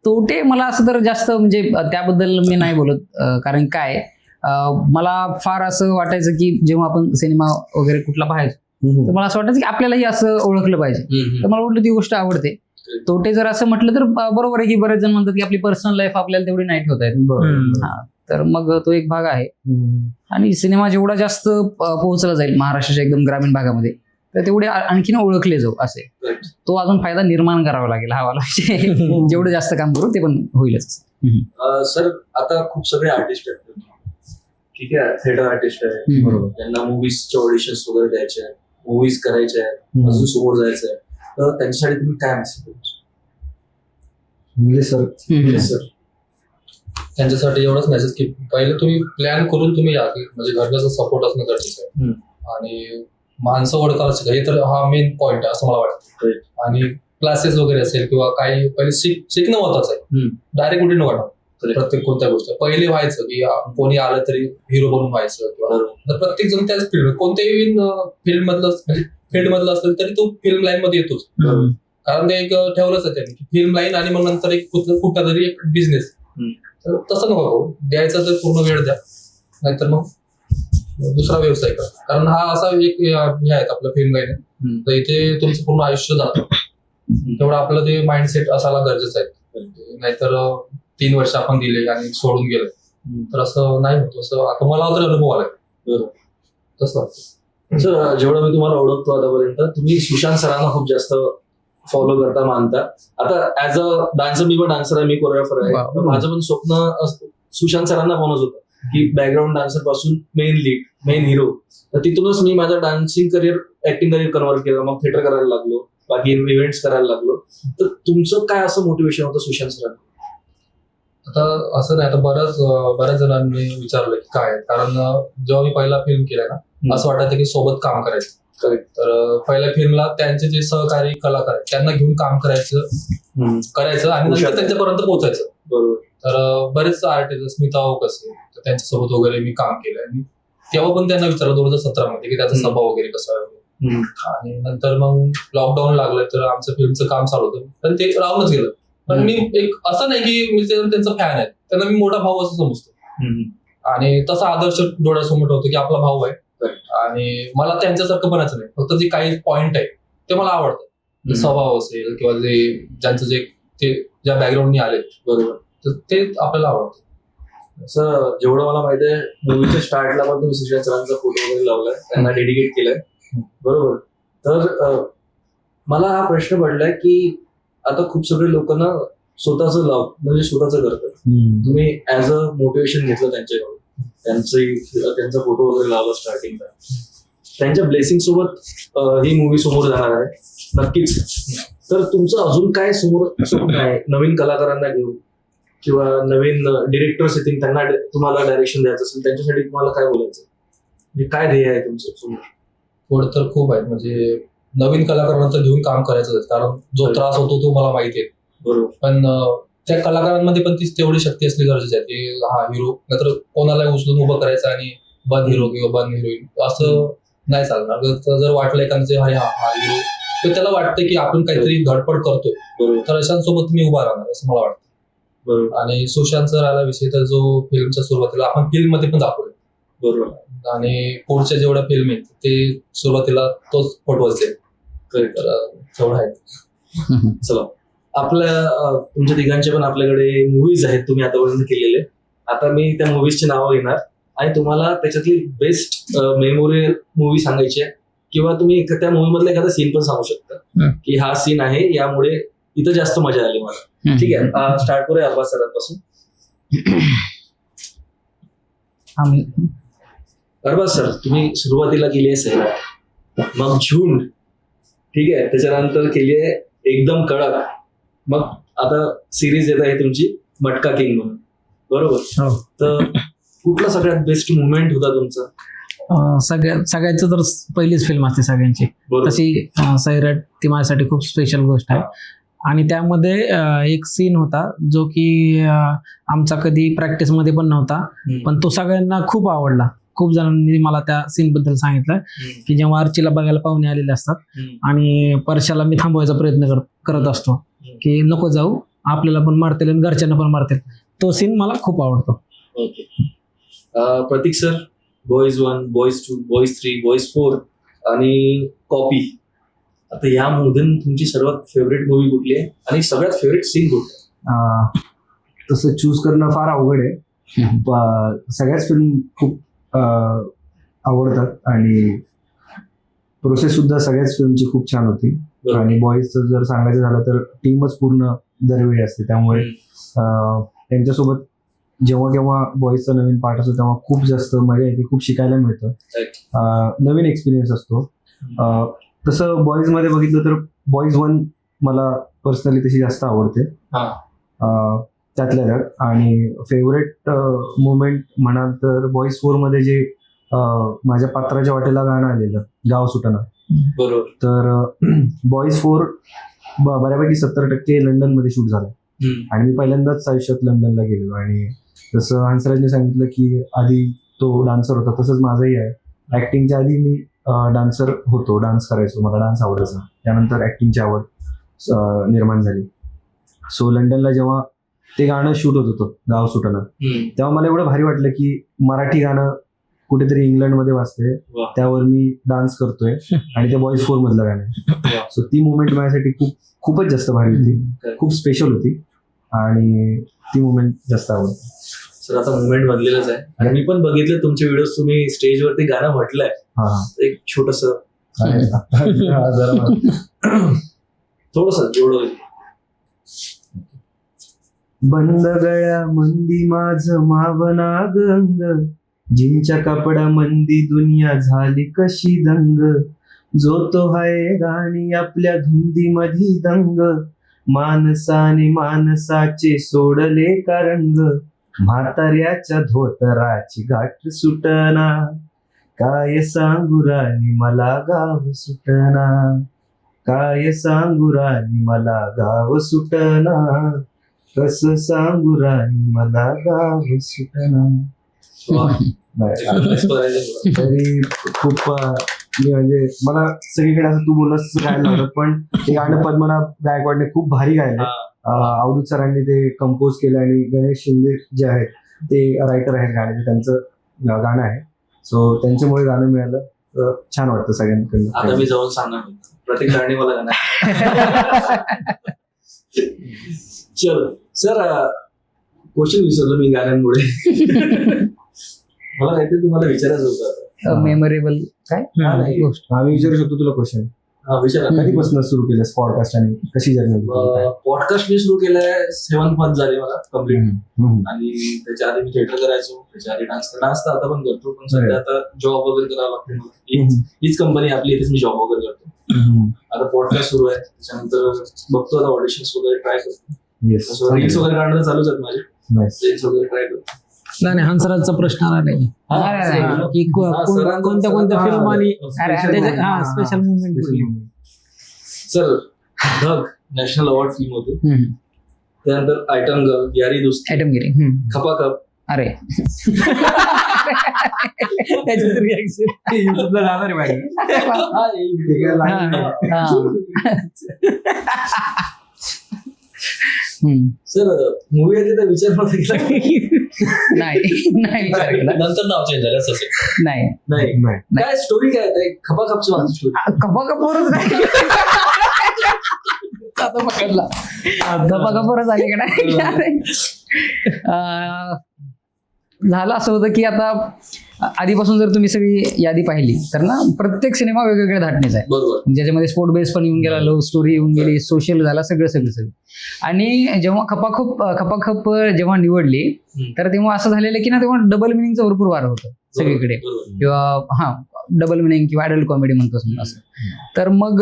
तोटे मला असं तर जास्त म्हणजे त्याबद्दल मी नाही बोलत. कारण काय मला फार असं वाटायचं की जेव्हा आपण सिनेमा वगैरे कुठला पाहायचो तर मला असं वाटायचं की आपल्यालाही असं ओळखलं पाहिजे, तर मला वाटलं ती गोष्ट आवडते. तोटे जर असं म्हटलं तर बरोबर आहे की बरेच जण म्हणतात की आपली पर्सनल लाईफ आपल्याला तेवढी नाही ठेवता येत. तर मग तो एक भाग आहे. आणि सिनेमा जेवढा जास्त पोहोचला जाईल महाराष्ट्राच्या एकदम ग्रामीण भागामध्ये तर तेवढे आणखीन ओळखले जाऊ असे. तो अजून फायदा निर्माण करावा लागेल हा वाला. जेवढं जास्त काम करू ते पण होईलच. सर आता खूप सगळे आर्टिस्ट आहेत, ठीक आहे, थिएटर आर्टिस्ट आहे, बरोबर. त्यांना मूवीजचे ऑडिशन्स वगैरे द्यायचे आहेत, मूवीज करायचे आहेत, अजून समोर जायचं आहे, तर त्यांच्यासाठी तुम्ही काय मेसेज म्हणजे सर सर? त्यांच्यासाठी एवढंच मेसेज की पहिले तुम्ही प्लॅन करून तुम्ही या, की म्हणजे घरच्याचा सपोर्ट असणं गरजेचं आहे आणि माणसं ओळखायला शिका, हे तर हा मेन पॉइंट आहे असं मला वाटतं. आणि क्लासेस वगैरे असेल किंवा काही पहिले शिकणं महत्वाचं आहे. डायरेक्ट कुठे नको प्रत्येक कोणत्या गोष्ट पहिले व्हायचं की कोणी आलं तरी हिरो बनून व्हायचं किंवा प्रत्येक जण त्याच फील्ड कोणत्याही फील्ड मधलं म्हणजे फील्ड मधलं असेल तरी तो फिल्म लाईन मध्ये येतोच. कारण ते एक ठेवलंच आहे त्यांनी फिल्म लाईन आणि मग नंतर एक कुठला तरी एक बिझनेस. तर तसं नको करू, द्यायचं तर पूर्ण वेळ द्या, नाहीतर मग दुसरा व्यवसाय करा. कारण हा असा एक हे आहे आपलं फिल्म लाईन आहे, तर इथे तुमचं पूर्ण आयुष्य जातं. तेवढं आपलं ते माइंडसेट असायला गरजेचं आहे. नाहीतर 3 वर्ष आपण दिले आणि सोडून गेलो तर असं नाही होत. असं आता मला तर अनुभव आलाय. बरोबर तसं वाटतं. सर जेवढं मी तुम्हाला ओळखतो आतापर्यंत तुम्ही सुशांत सरांना खूप जास्त फॉलो करता, मानता. आता ऍज अ डान्सर, मी पण डान्सर आहे, मी कोरिओग्राफर आहे, तर माझं पण स्वप्न सुशांत सरांना बनवत होतं की बॅकग्राऊंड डान्सर पासून मेन लीड, मेन हिरो. तर तिथूनच मी माझं dancing career, acting career convert केलं, मग थिएटर करायला लागलो, बाकी इव्हेंट्स करायला लागलो. तर तुमचं काय असं मोटिवेशन होतं सुशांत सरांना? आता असं नाही, आता बऱ्याच जणांनी विचारलं की काय, कारण जेव्हा मी पहिला फिल्म केला ना असं वाटायचं की सोबत काम करायचं. तर पहिल्या फिल्मला त्यांचे जे सहकारी कलाकार आहेत त्यांना घेऊन काम करायचं आणि नंतर त्यांच्यापर्यंत पोहोचायचं. बरोबर. तर बरेच आर्टिस्ट स्मिता ओक असेल तर त्यांच्यासोबत वगैरे मी काम केलं आणि तेव्हा पण त्यांना विचारलं 2017 मध्ये की त्याचा सभा वगैरे कसा आहे. आणि नंतर मग लॉकडाऊन लागलं तर आमचं फिल्मचं काम चालू होतं पण ते राहूनच गेलं. पण मी एक असं नाही की मी त्यांचा फॅन आहे, त्यांना मी मोठा भाऊ असं समजतो आणि तसा आदर्श डोळ्यासमोर होतो की आपला भाऊ आहे आणि मला त्यांच्यासारखं बनायचं नाही, फक्त जे काही पॉइंट आहे ते मला आवडतं. स्वभाव असेल किंवा जे ज्यांचं जे ते ज्या बॅकग्राऊंडनी आले, बरोबर, तर ते आपल्याला आवडतं. सर जेवढं मला माहिती आहे मूवीच्या स्टार्टला पण तुम्ही सुशांत सरांचा फोटो वगैरे लावलाय, त्यांना डेडिकेट केलाय, बरोबर. तर मला हा प्रश्न पडलाय की आता खूप सगळे लोक ना स्वतःचं म्हणजे स्वतःचं करतात. तुम्ही ऍज अ मोटिवेशन घेतलं त्यांच्याकडून, त्यांचा फोटो वगैरे लावला स्टार्टिंगला, त्यांच्या ब्लेसिंग सोबत ही मूवी समोर जाणार आहे नक्कीच. तर तुमचं अजून काय समोर स्वप्न आहे नवीन कलाकारांना घेऊन किंवा नवीन डिरेक्टर्स येतील त्यांना तुम्हाला डायरेक्शन द्यायचं असेल त्यांच्यासाठी तुम्हाला काय बोलायचं, म्हणजे काय ध्येय आहे तुमचं समोर? पुढे तर खूप आहेत, म्हणजे नवीन कलाकारांना घेऊन काम करायचं आहे, कारण जो त्रास होतो तो मला माहिती आहे. बरोबर. पण त्या कलाकारांमध्ये पण तीच तेवढी शक्ती असली गरजेची आहे की हा हिरो नाहीतर कोणालाही उचलून उभं करायचं आणि बन हिरो किंवा बन हिरोईन असं नाही चालणार. जर वाटलं एखाद्याचे हा हिरो तर त्याला वाटतं की आपण काहीतरी धडपड करतोय, तर अशांसोबत तुम्ही उभा राहणार असं मला वाटतं. बरोबर. आणि सुशांतचा राहिला विषय तर जो फिल्मच्या सुरुवातीला आपण फिल्म मध्ये पण दाखवलं, बरोबर, आणि पुढच्या जेवढ्या फिल्म आहेत ते सुरुवातीला तोच फोटो असेल, तर तेवढा आहे. चला, आपल्या तुमच्या तिघांचे पण आपल्याकडे मूवीज आहेत तुम्ही आतापर्यंत केलेले. आता मी त्या मूवीजची नावं घेणार आणि तुम्हाला त्याच्यातली बेस्ट मेमोरियल मूवी सांगायची आहे, किंवा तुम्ही त्या मूवी मधला एखादा सीन पण सांगू शकता की हा सीन आहे यामुळे इथं जास्त मजा आली मला. ठीक आहे, स्टार्ट करूया अरबाज सरांपासून. अरबाज सर, तुम्ही सुरुवातीला केली आहे सैराट, मग झुंड, ठीक आहे, त्याच्यानंतर केली आहे एकदम कडक, मग आता सिरीज येत आहे तुमची मटका किंग म्हणून, बरोबर. तर कुठला सगळ्यात बेस्ट मुवमेंट होता तुमचा? सगळ्यांचं तर पहिलीच फिल्म असते सगळ्यांची, तशी सैराट ती माझ्यासाठी खूप स्पेशल गोष्ट आहे. आणि त्यामध्ये एक सीन होता जो की आमचा कधी प्रॅक्टिसमध्ये पण नव्हता, पण तो सगळ्यांना खूप आवडला. खूप जणांनी मला त्या सीन बद्दल सांगितलं की जेव्हा आर्चीला बघायला पाहुणे आलेले असतात आणि परशाला मी थांबवायचा प्रयत्न करत असतो की नको जाऊ, आपल्याला पण मारतील आणि घरच्यांना पण मारतील. तो सीन मला खूप आवडतो. Okay. Prateek sir, boys 1, boys 2, boys 3, boys 4 आणि कॉपी, आता यामधून तुमची सर्वात फेवरेट मूवी कुठली आहे आणि सगळ्यात फेवरेट सीन कुठला आहे? तसं चूज करणं फार अवघड आहे. सगळ्याच फिल्म खूप आवडतात आणि प्रोसेस सुद्धा सगळ्याच फिल्मची खूप छान होती. आणि बॉईजचं जर सांगायचं झालं तर टीमच पूर्ण दरवेळी असते, त्यामुळे त्यांच्यासोबत जेव्हा केव्हा बॉईजचा नवीन पार्ट असतो तेव्हा खूप जास्त मजा येते, खूप शिकायला मिळतं, नवीन एक्सपिरियन्स असतो. तसं बॉईज मध्ये बघितलं तर बॉईज 1 मला पर्सनली तशी जास्त आवडते त्यातल्या त्यात. आणि फेवरेट मुवमेंट म्हणाल तर बॉईज 4 मध्ये जे माझ्या पात्राच्या वाटेला गाणं आलेलं गाव सुटना, बरोबर. तर बॉईज 4 बऱ्यापैकी 70% लंडन मध्ये शूट झालं आणि मी पहिल्यांदाच आयुष्यात लंडनला गेलो. आणि जसं हंसराजने सांगितलं की आधी तो डान्सर होता, तसंच माझंही आहे. ऍक्टिंगच्या आधी मी डान्सर होतो, डान्स करायचो, मला डान्स आवडायचा, त्यानंतर ऍक्टिंगची आवड निर्माण झाली. सो लंडनला जेव्हा ते गाणं शूट होत होतं गाव सुटना, तेव्हा मला एवढं भारी वाटलं की मराठी गाणं कुठेतरी इंग्लंडमध्ये वाजतंय, त्यावर मी डान्स करतोय आणि ते बॉईज 4 मधलं गाणं आहे. सो ती मुवमेंट माझ्यासाठी खूपच जास्त भारी होती, खूप स्पेशल होती आणि ती मुवमेंट जास्त आवडते. सर आता मुवमेंट बनलेलंच आहे आणि मी पण बघितलं तुमचे व्हिडिओ, तुम्ही स्टेजवरती गाणं म्हटलंय, एक छोटस थोडस जेवढं बंद गळ्या मंदी माझं मावना गंग, जिंच्या कपडा मंदी दुनिया झाली कशी दंग, जो तो हाय राणी आपल्या धुंदी मधी दंग, माणसाने माणसाचे सोडले कारंग, म्हाताऱ्याच्या धोतराची गाठ सुटना, काय सांगू राणी मला गाव सुटना, काय सांगू राणी मला गाव सुटना, कसं सांगू राणी मला गाव सुटना. तरी खूप म्हणजे मला सगळीकडे असं तू बोललास तसं गायला लावलं, पण ते गाणं पद्मनाभ गायकवाडने खूप भारी गायलं. अवधूत सरांनी ते कंपोज केलं आणि गणेश शिंदे जे आहेत ते रायटर आहेत गाण्याचे, त्यांचं गाणं आहे. सो त्यांच्यामुळे गाणं मिळालं, छान वाटतं सगळ्यांकडनं. आता मी जाऊन सांगणार प्रत्येक गाणी मला गाणं. चल सर, क्वेश्चन विसरलो मी गाण्यांमुळे. मला काहीतरी तुम्हाला विचारायचं होतं. मेमोरेबल काय हा, नाही. गोष्ट. आम्ही विचारू शकतो तुला क्वेश्चन. हा, विचारा. कधीपासून सुरू केलंस पॉडकास्ट आणि कशी जर्नी? पॉडकास्ट मी सुरू केलाय 7 months झाले मला कम्प्लीट. आणि त्याच्या आधी मी थिएटर करायचो, त्याच्या आधी डान्स तर आता पण करतो, पण सध्या आता जॉब वगैरे करावं लागते मला. हीच कंपनी आपली, इथेच मी जॉब वगैरे करतो. आता पॉडकास्ट सुरू आहे, त्याच्यानंतर बघतो आता ऑडिशन्स वगैरे ट्राय करतो. रील्स वगैरे काढणं चालूच आहेत माझे, रील्स वगैरे ट्राय करतो. नाही हंसराजचा प्रश्न आला नाही की कोणत्या कोणत्या फिल्म आणि स्पेशल मुवमेंट. सर धग नॅशनल अवॉर्ड फिल्म होती, त्यानंतर आयटम गर्ल, यारी दोस्ती, गिरी. खपाखप. अरे त्याच्यात रिॲक्शन युट्यूबला जाणार आहे सर मूवी आहे तर विचार नव्हता केला. नाही विचार केला. नंतर नाव चेंज झालं असं. नाही नाही काय स्टोरी काय आहे खपाखपची माझी स्टोरी. खपाखपवरच आता पकडला. खपाखपवरच आली का नाही. झालं असं होतं की आता आधीपासून जर तुम्ही सगळी यादी पाहिली तर ना प्रत्येक सिनेमा वेगवेगळ्या धाटणीचा आहे. बरोबर. ज्याच्यामध्ये स्पोर्ट बेस पण येऊन गेला, लव्ह स्टोरी येऊन गेली, सोशल झाला, सगळं. आणि जेव्हा खपाखप जेव्हा निवडली तर तेव्हा असं झालेलं की ना तेव्हा डबल मिनिंगचं भरपूर वार होतं सगळीकडे, किंवा डबल मिनिंग किंवा ॲडल्ट कॉमेडी म्हणतो समजा असं. तर मग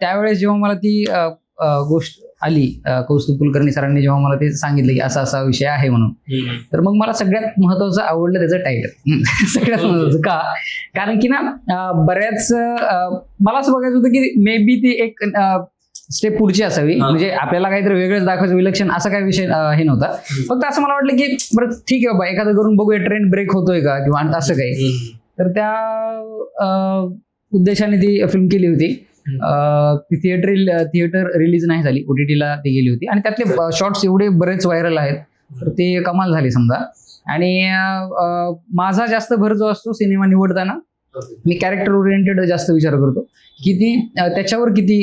त्यावेळेस जेव्हा मला ती गोष्ट आली, कौस्तुभ कुलकर्णी सरांनी जेव्हा मला ते सांगितलं की असा विषय आहे म्हणून, तर मग मला सगळ्यात महत्वाचं आवडलं त्याचं टायटल. सगळ्यात महत्वाचं का, कारण की ना बऱ्याच मला असं बघायचं होतं की मे बी ती एक स्टेप पुढची असावी, म्हणजे आपल्याला काहीतरी वेगळंच दाखवायचं, विलक्षण असा काही विषय हे नव्हता. फक्त असं मला वाटलं की बरं ठीक आहे बाबा, एखादं करून बघूया ट्रेंड ब्रेक होतोय का किंवा असं काही. तर त्या उद्देशाने ती फिल्म केली होती. ती थिएटर रिलीज नाही झाली, OTTला ती गेली होती. आणि त्यातले शॉर्ट्स एवढे बरेच व्हायरल आहेत, तर ते कमाल झाली समजा. आणि माझा जास्त भर जो असतो सिनेमा निवडताना, मी कॅरेक्टर ओरिएंटेड जास्त विचार करतो की ती त्याच्यावर किती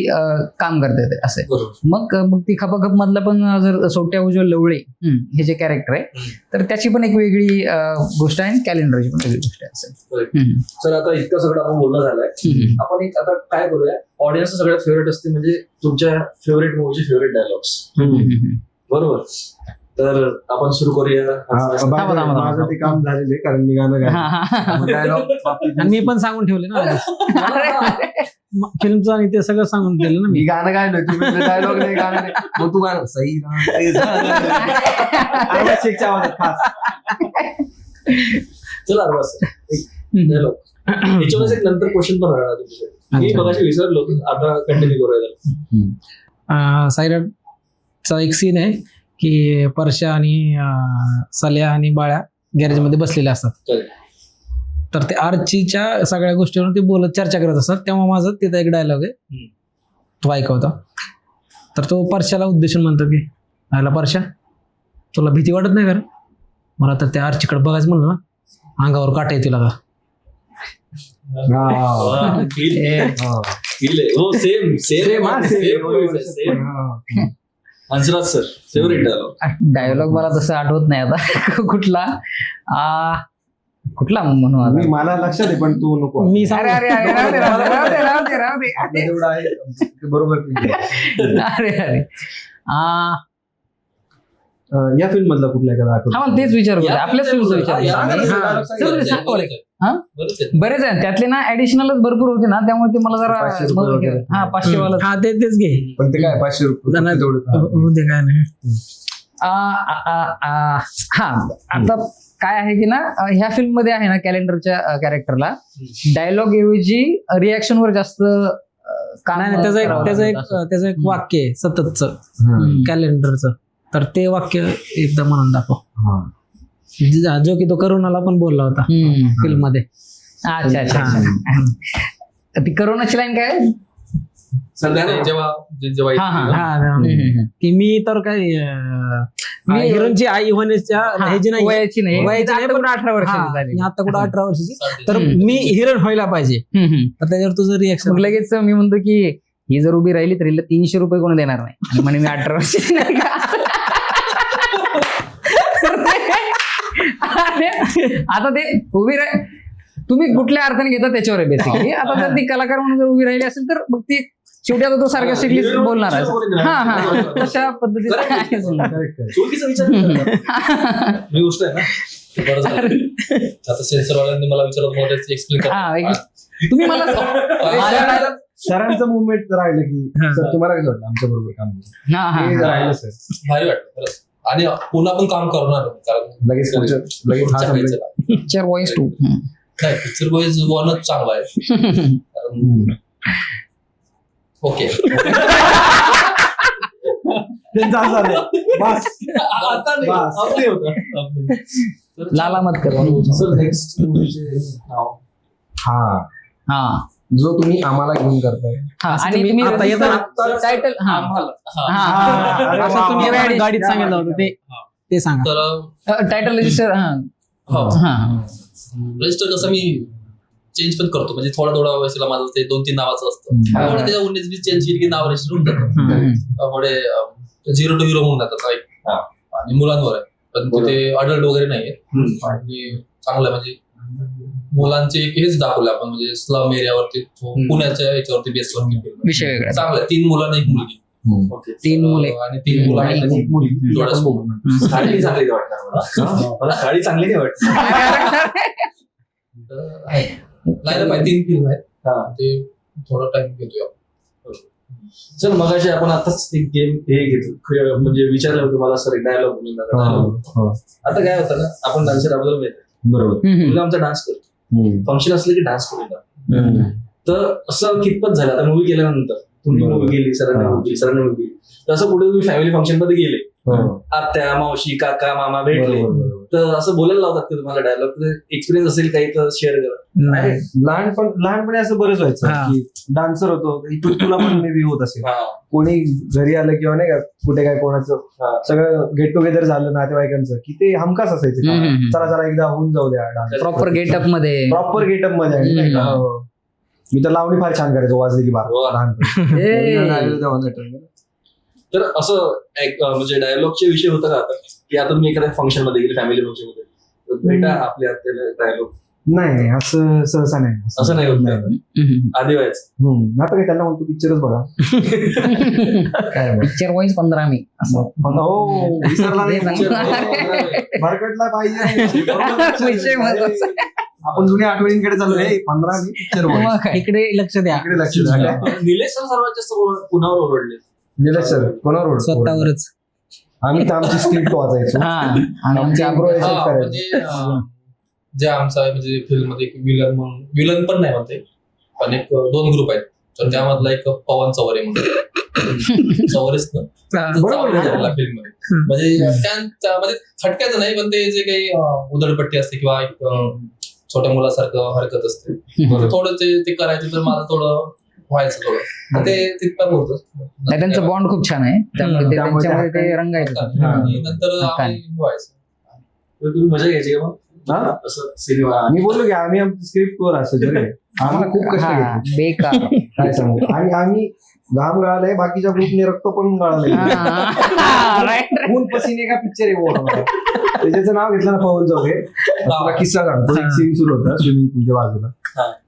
काम करता येते असं. मग ती खपाखप मधला पण जर सोट्या उज्ज्वल लवळे हे जे कॅरेक्टर आहे, तर त्याची पण एक वेगळी गोष्ट आहे, कॅलेंडरची पण वेगळी गोष्ट आहे असं. सर आता इतकं सगळं आपण बोलणं झालंय, आपण एक आता काय करूया, ऑडियन्सचं सगळ्यात फेवरेट असते म्हणजे तुमच्या फेवरेट मूवीचे फेवरेट डायलॉग्स, बरोबर? तर आपण सुरू करूया. माझं ते काम झालेलं आहे, कारण मी गाणं गायलं. आणि मी पण सांगून ठेवले ना फिल्मचं, आणि ते सगळं सांगून ठेवलं ना मी गाणं गायलं, तुम्ही डायलॉग नाही, गाणं नाही, मग तू गाणं सही चला डायलॉग याच्यामध्ये एक नंतर क्वेश्चन पण राहणार तुमच्याकडे. मी मगाशी विसरलो, आता कंटिन्यू करूया. सायराटचा एक सीन आहे की परशा आणि सल्या आणि बाळ्या गॅरेजमध्ये बसलेले असतात, तर ते आर्चीच्या सगळ्या गोष्टीवर ते बोलत चर्चा करत असतात. तेव्हा माझं तिथं एक डायलॉग आहे, तो ऐकवता. तर तो परशाला उद्देशून म्हणतो की आयला परशा, तुला भीती वाटत नाही का? मला तर त्या आर्चीकडे बघायचं म्हणलं ना, अंगावर काटा येते का? हंसराज सर फेवरेट डायलॉग मला तसं आठवत नाही आता कुठला म्हणू आता. मला लक्षात आहे, पण तू नको. मी बरोबर. अरे या फिल्म मधला कुठला एखादा आठवत? तेच विचार होते, आपल्याच फिल्मचा विचार. बरेच आहे त्यातले ना, ऍडिशनलच भरपूर होते ना, त्यामुळे ते मला जरा 500 वाला तेच घे. पण ते काय 500 रुपये काय नाही. आता काय आहे की ना, ह्या फिल्म मध्ये आहे ना, कॅलेंडरच्या कॅरेक्टरला डायलॉग ऐवजी रिॲक्शन वर जास्त नाही. त्याचं एक वाक्य आहे सततचं कॅलेंडरचं, तर ते वाक्य एकदा म्हणून दाखव, जो की तो करोनाला पण बोलला होता फिल्म मध्ये. अच्छा. ती करोनाची लाईन काय? की मी तर काय, मी हिरोची आई होण्याच्या ह्याची नाही, वयाची नाही, वयाची पण 18 वर्षाची झाली, आता कुठं 18 वर्षाची, तर मी हिरोईन व्हायला पाहिजे. तर त्याच्यावर तुझं रिॲक्शन लगेच मी म्हणतो की ही जर उभी राहिली तर हिला 300 रुपये कोण देणार नाही, आणि म्हणे मी 18 वर्षाची नाही का. आता ते उभी राह तुम्ही कुठल्या अर्थाने घेता त्याच्यावर आहे बेसिकली. आता जर ती कलाकार म्हणून जर उभी राहिली असेल तर मग ती शेवटी आता तो सार्कॅस्टिकली बोलणार आहे. हा तशा पद्धतीचं आहे समजा. चुकीचा विचार नाही करणार. ही गोष्ट आहे ना. बरं झालं. आता सेन्सरवाल्यांनी मला विचारलं मला एक्सप्लेन हा, तुम्ही मला सरांचं मुवमेंट राहिलं की सर तुम्हाला कसं वाटलं आमच्या बरोबर काम करून? हा हा हे राहिलं सर. भारी वाटलं खरंच. आणि पुन्हा पण काम करणार कारण लगेच लगेच हा संपला. पिक्चर वॉइस 2 नाही पिक्चर बॉईज वनच चांगला आहे. ओके त्यांचं असं झालं. बस. आता नाही. बस. आपले होतं. लाला मत कर. सर नेक्स्ट मूवीचे नाव हा हा जो तुम्ही आम्हाला घेऊन करताय. हा असं आणि तुम्ही तुम्ही आता येताना टायटल हा आम्हाला. हा. हा अरे असं वा, तुम्ही वा, वा. गाडीत सांगितलं होतं ते सांगा. तर टायटल रजिस्टर हा हो. हा रजिस्टर कसं मी चेंज पण करतो म्हणजे थोडा वयसाला माझं ते 2-3 नावाचं असतं. हा. त्यामुळे त्याच्या उन्नीस चेंज केली की नाव रजिस्टर होऊन जातं. त्यामुळे 0 to hero होऊन जातात right? आणि मुलांवर आहे पण तिथे अडल्ट वगैरे नाहीये. आणि चांगलं म्हणजे मुलांचे हेच दाखवलं आपण म्हणजे स्लम एरियावरती पुण्याच्या याच्यावरती बेसवरती विषय वेगळा. चांगलं 3 मुलं आणि 1 मुलगी. ओके. 3 मुले आणि 3 मुलं आणि आणि मुलगी. थोडा स्कोप. साडी चांगली नाही वाटणार मला. मला साडी चांगली नाही वाटत. लाईन पाहिजे 3 फिल्म आहेत. हा. ते थोडा टाइम घेतोय आपण. सर मगाशी आपण आताच एक गेम हे घेतो म्हणजे विचारलं होतं मला सर डायलॉग म्हणून दाखवा. हो. आता काय होतं ना आपण डान्सर आपल्याला माहिती बरोबर. मुलगा आमचा डान्स करतो फंक्शन असलं की डान्स करून येतात. तर असं कितपत झालं आता मूवी केल्यानंतर तुम्ही बरोबर. मूवी गेली सरांनी मूवी गेली तर असं पुढे तुम्ही फॅमिली फंक्शन मध्ये गेले आत्या मावशी काका मामा भेटले तर असं बोलायला लावतात की तुम्हाला डायलॉग एक्सपिरियन्स असेल काही तर शेअर करा. नाही लहानपणी असं बरंच व्हायचं हा. की डान्सर होतो तुला पण मे बी होत असेल. हा. कोणी घरी आलं किंवा नाही का कुठे काय कोणाचं सगळं गेट टुगेदर झालं नातेवाईकांचं की ते हमखास असायचं हम्म. चला एकदा होऊन जाऊ द्या डान्स प्रॉपर गेटअप मध्ये प्रॉपर गेटअप मध्ये आणि नाही का, हो. मी तर लावणी फार छान करायचो वाजली की बारा वा. लहानपणी. ए. तर असं एक म्हणजे डायलॉगचे विषय होता का आता की आता तुम्ही एखाद्या फंक्शन मध्ये गेले फॅमिली फंक्शन मध्ये तर भेटा आपल्या आत्याला डायलॉग नाही असं सहसा नाही असं नाही होत नाही. आधी व्हायचं. आता काय त्यांना म्हणतो पिक्चरच बघा काय बघ. पिक्चर वाईज 15 मे असं. हो विसरला नाही ते भरकटला पाहिजे विषय महत्वाचा. आपण जुन्या आठवणींकडे चाललो हे 15 पिक्चर मग काय. इकडे लक्ष द्या इकडे लक्ष द्या. निलेश सर सर्वात जास्त कुणावर ओरडले निलेश सर कोणावर स्वतःवरच. आम्ही तर आमची स्क्रिप्ट वाचायचो हा आणि आमची आमच्या improvisation हा, करायचो. म्हणजे जे आमचा म्हणजे फिल्म मध्ये विलन पण नाही म्हणते पण एक 2 ग्रुप आहेत तर त्यामधला एक पवन चवरे म्हणून चवरेच ना बरोबर आहे. फिल्म मध्ये म्हणजे त्यामध्ये खटकायचं नाही पण ते जे काही उधळपट्टी असते किंवा एक छोट्या मुलासारखं हरकत असते थोडं ते करायचं तर मला थोडं व्हायचं थोडं ते तिथपर्यंत होतं. नाही, त्यांचं बॉन्ड खूप छान आहे त्यामुळे ते त्यामुळे त्यांच्यामध्ये ते ते रंगायचं. आणि नंतर आम्ही व्हायचं. तर तुम्ही मजा घ्यायची का मग हा? असं सिनेमा मी बोललो की आम्ही आमची स्क्रिप्ट वर असायचो रे. आम्हाला खूप कष्ट हा, घेतले बेकार. काय सांगू आणि आम्ही घाम गाळालाय बाकीच्या ग्रुपने रक्त पण गाळालंय. हा, right, right. खून पसीने का पिक्चर आहे वो हमारा. त्याचं नाव घेतलं ना पवन चौघे तुला किस्सा सांगतो. एक सीन सुरू होता स्विमिंग पूलच्या बाजूला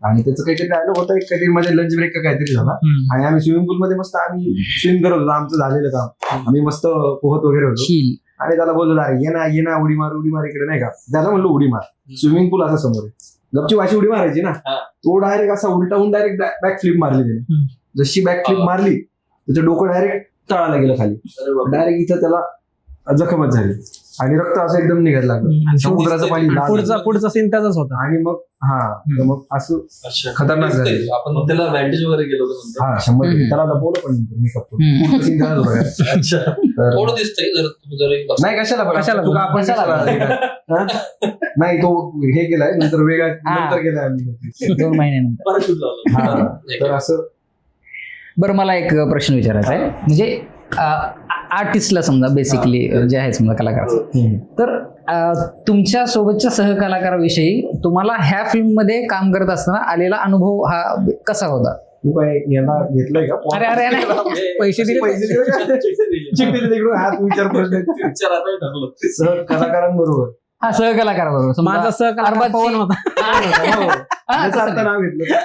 आणि त्याचं काहीतरी डायलॉग होता एक काहीतरी मध्ये लंच ब्रेक का काहीतरी झाला आणि आम्ही स्विमिंग पूल मध्ये मस्त आम्ही स्विम करत होतो आमचं झालेलं काम आम्ही मस्त पोहत वगैरे होतो Chill. आणि त्याला बोललो अरे ये ना उडी मार इकडे नाही का त्याला म्हणलो उडी मार स्विमिंग पूल असा समोर आहे गपची वाशी उडी मारायची ना तो डायरेक्ट असा उलटावून डायरेक्ट बॅक फ्लिप मारली त्याने जशी बॅक फ्लिप मारली त्याचं डोकं डायरेक्ट तळाला गेलं खाली डायरेक्ट इथं त्याला जखमच झाली आणि रक्त असं एकदम निघायला लागलं समुद्राचं पाणी लाल. पुढचा सीन त्याचाच होता. आणि मग तर मग असं अच्छा खतरनाक झालं. आपण मग त्याला बँडेज वगैरे गेलो होतं नंतर. हा 100% त्याला लपवलं पण मेकअप अच्छा थोडं दिसतंय जर तुम्ही जर एक नाही कशाला बघा कशाला तुका आपण हा? नाही तो हे केलाय नंतर वेगळा हा. नंतर केलाय आम्ही 2 महिन्यानंतर. परत शूट लावलं. हा. तर असं बरं मला एक प्रश्न विचारायचा आहे म्हणजे आर्टिस्टला समजा बेसिकली जे आहे समजा कलाकार तर तुमच्या सोबतच्या सहकलाकाराविषयी तुम्हाला ह्या फिल्म मध्ये काम करत असताना आलेला अनुभव हा कसा होता तू काय याला घेतलंय का अरे अरे अरे पैसे दिले चिठ्ठी दिली तिकडून हात विचार प्रश्न सर कलाकारांबरोबर हा सहकलाकार बरोबर माझा सहकलाकार अरबाजची- पवन होता. हा, त्याचं तसं आता नाही. नाव घेतलं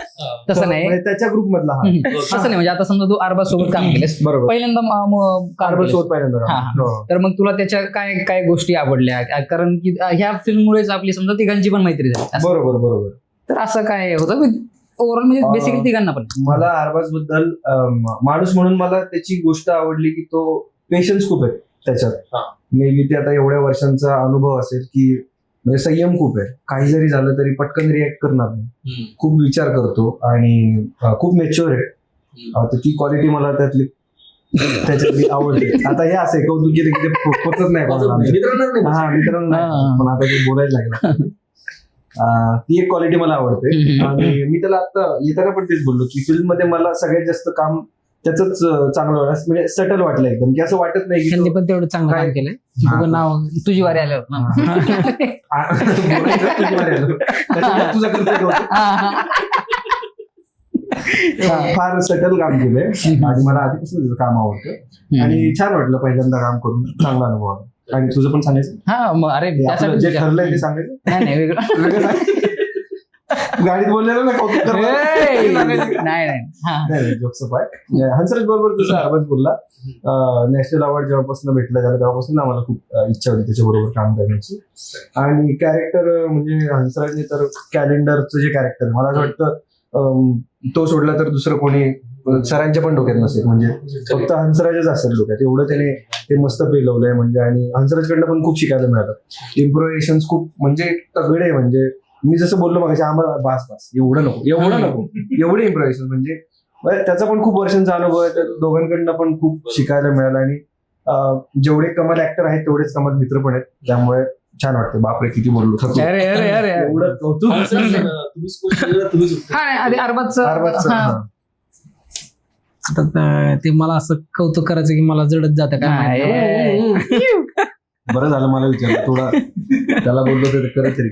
तसं नाही म्हणजे त्याच्या ग्रुप मधला हा तसं नाही म्हणजे आता समजा तू अरबाज सोबत काम केलेस बरोबर पहिल्यांदा काम कार्बन केलंस. सोबत पहिल्यांदा हा, हो. तर मग तुला त्याच्या काय काय गोष्टी आवडल्या कारण की ह्या फिल्ममुळेच आपली समजा तिघांची पण मैत्री झाली असं. बरोबर बरोबर तर असं काय होतं ओव्हरऑल म्हणजे बेसिकली तिघांना पण मला अरबाज बद्दल माणूस म्हणून मला त्याची गोष्ट आवडली की तो पेशन्स खूप आहे त्याच्यात मे बी ते आता एवढ्या वर्षांचा अनुभव असेल की म्हणजे संयम खूप आहे काही जरी झालं तरी पटकन रिॲक्ट करणार नाही खूप विचार करतो आणि खूप मेच्युअर आहे तर ती क्वालिटी मला त्याच्यातली आवडते आता हे असं आहे कौतुक केलं की ते पचत नाही कोणाला आमचं. हा मित्रांनो नाही. पण आता ते बोलायला लागलं ती एक क्वालिटी मला आवडते आणि मी त्याला आता येताना पण तेच बोललो की फिल्म मध्ये मला सगळ्यात जास्त काम त्याच चांगलं वाटलं म्हणजे सटल वाटलं एकदम की असं वाटत नाही की त्यांनी तो- पण तेवढं चांगलं काम काय- केलंय. हा. बघ नाव तुझी वारी आल्यावर बोलायचं तुझी वारी आलं. त्याच्यामुळे तुझं कर्तव्य होतं. फार सटल काम केलंय आणि मला आधीपासून त्याचं काम आवडतं आणि छान वाटलं पहिल्यांदा काम करून चांगला अनुभव आला आणि तुझं पण सांगायचं हा मग अरे आपलं त्यासाठी जे ठरलंय ते सांगायचं नाही नाही वेगळं वेगळं सांग. गाडीत बोललेलं ना कौतुक कर. नाही नाही हा नाही जोक्स पाय हंसराज बरोबर जसं अरबाज बोलला नॅशनल अवॉर्ड जेव्हापासून भेटला त्याला तेव्हापासून आम्हाला खूप इच्छा होती त्याच्याबरोबर काम करण्याची आणि कॅरेक्टर म्हणजे हंसराजने तर कॅलेंडरचं जे कॅरेक्टर मला असं वाटतं तो सोडला तर दुसरं कोणी सरांच्या पण डोक्यात नसेल म्हणजे फक्त हंसराजच असेल डोक्यात एवढं त्याने ते मस्त पेलवलंय म्हणजे आणि हंसराजकडनं पण खूप शिकायला मिळालं इम्प्रोव्हेशन खूप म्हणजे तगडे म्हणजे मी जसं बोललो मग आम्हाला बास एवढं नको एवढे इम्प्रोव्हेशन म्हणजे त्याचा पण खूप वर्षांचा अनुभव आहे तर दोघांकडनं पण खूप शिकायला मिळालं आणि जेवढे कमाल ऍक्टर आहेत तेवढेच कमाल मित्र पण आहेत त्यामुळे छान वाटतं बापरे किती बोललो थकलो. अरे अरे अरे अरे. एवढं कौतुक हा नाही आधी अरबाजचं अरबाजचं, हा. हा. आता ते मला असं कौतुक करायचं की मला जडत जातं काय माहित नाही. बरं झालं मला विचारलं थोडा त्याला बोललो तर करत तरी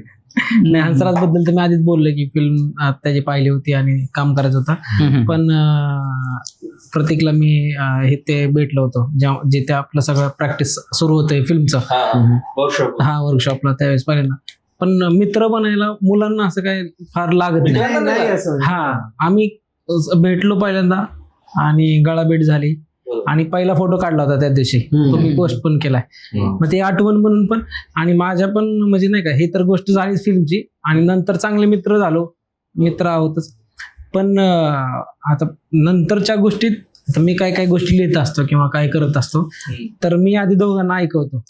नाही हंसराज बद्दल तर मी आधीच बोललो की फिल्म त्याची पाहिली होती आणि काम करायचं होतं पण प्रतीकला मी हे ते भेटलो होतो जेव्हा जिथे आपलं सगळं प्रॅक्टिस सुरू होतंय फिल्मचं हा वर्कशॉपला त्यावेळेस पहिल्यांदा पण मित्र बनायला मुलांना असं काय फार लागत नाही नाही असं हा आम्ही भेटलो पहिल्यांदा आणि गळाभेट झाली आणि पहिला फोटो काढला होता त्या दिवशी तो मी पोस्ट पण केलाय मग ते आठवण म्हणून पण आणि माझ्या पण म्हणजे नाही का हे तर गोष्ट झालीच फिल्मची आणि नंतर चांगले मित्र झालो मित्र आहोतच पण आता नंतरच्या गोष्टीत आता मी काय काय गोष्टी लिहित असतो किंवा काय करत असतो तर मी आधी दोघांना ऐकवतो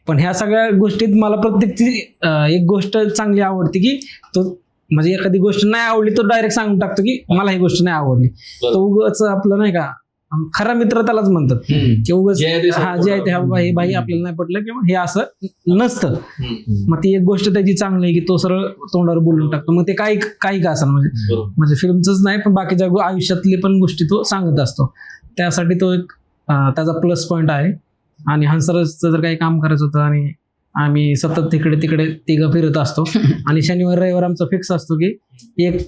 पण ह्या सगळ्या गोष्टीत मला प्रत्येकची एक गोष्ट चांगली आवडते की तो म्हणजे एखादी गोष्ट नाही आवडली तो डायरेक्ट सांगून टाकतो की मला ही गोष्ट नाही आवडली तो उगाच आपलं नाही का खरा मित्र त्यालाच म्हणतात की उगाच हा जे आहे ते हे भाई आपल्याला नाही पटलं किंवा हे असं नसतं मग ती एक गोष्ट त्याची चांगली आहे की तो सरळ तोंडावर बोलून टाकतो मग ते काही का असं म्हणजे फिल्मच नाही पण बाकीच्या आयुष्यातली पण गोष्टी तो सांगत असतो त्यासाठी तो एक त्याचा प्लस पॉइंट आहे आणि हंसराजचं जर काही काम करायचं होतं आणि आम्ही सतत तिकडे तिघं फिरत असतो आणि शनिवार रविवार आमचा फिक्स असतो की एक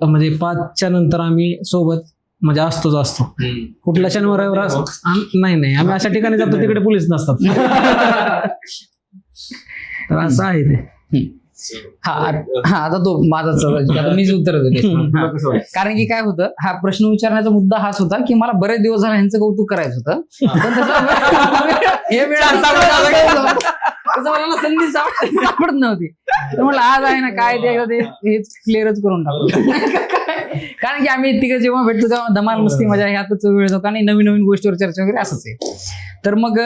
म्हणजे 5च्या नंतर आम्ही सोबत म्हणजे असतो कुठल्या शनिवार रविवार नाही आम्ही अशा ठिकाणी जातो तिकडे पोलीस नसतात तर असं आहे ते हा आता तो माझाच आता मीच उत्तर देतो कारण की काय होतं हा प्रश्न विचारण्याचा मुद्दा हाच होता की मला बरेच दिवस झाले ह्यांचं कौतुक करायचं होतं पण हे वेळ तसं मला ना संधी सापडत नव्हती तर म्हटलं आज आहे ना काय ते एकदा ते हेच क्लिअरच करून टाकू कारण की आम्ही तिघं जेव्हा भेटतो तेव्हा धमाल मस्ती मजा ह्यातच वेळ जातो आणि नवीन गोष्टीवर चर्चा वगैरे असंच आहे तर मग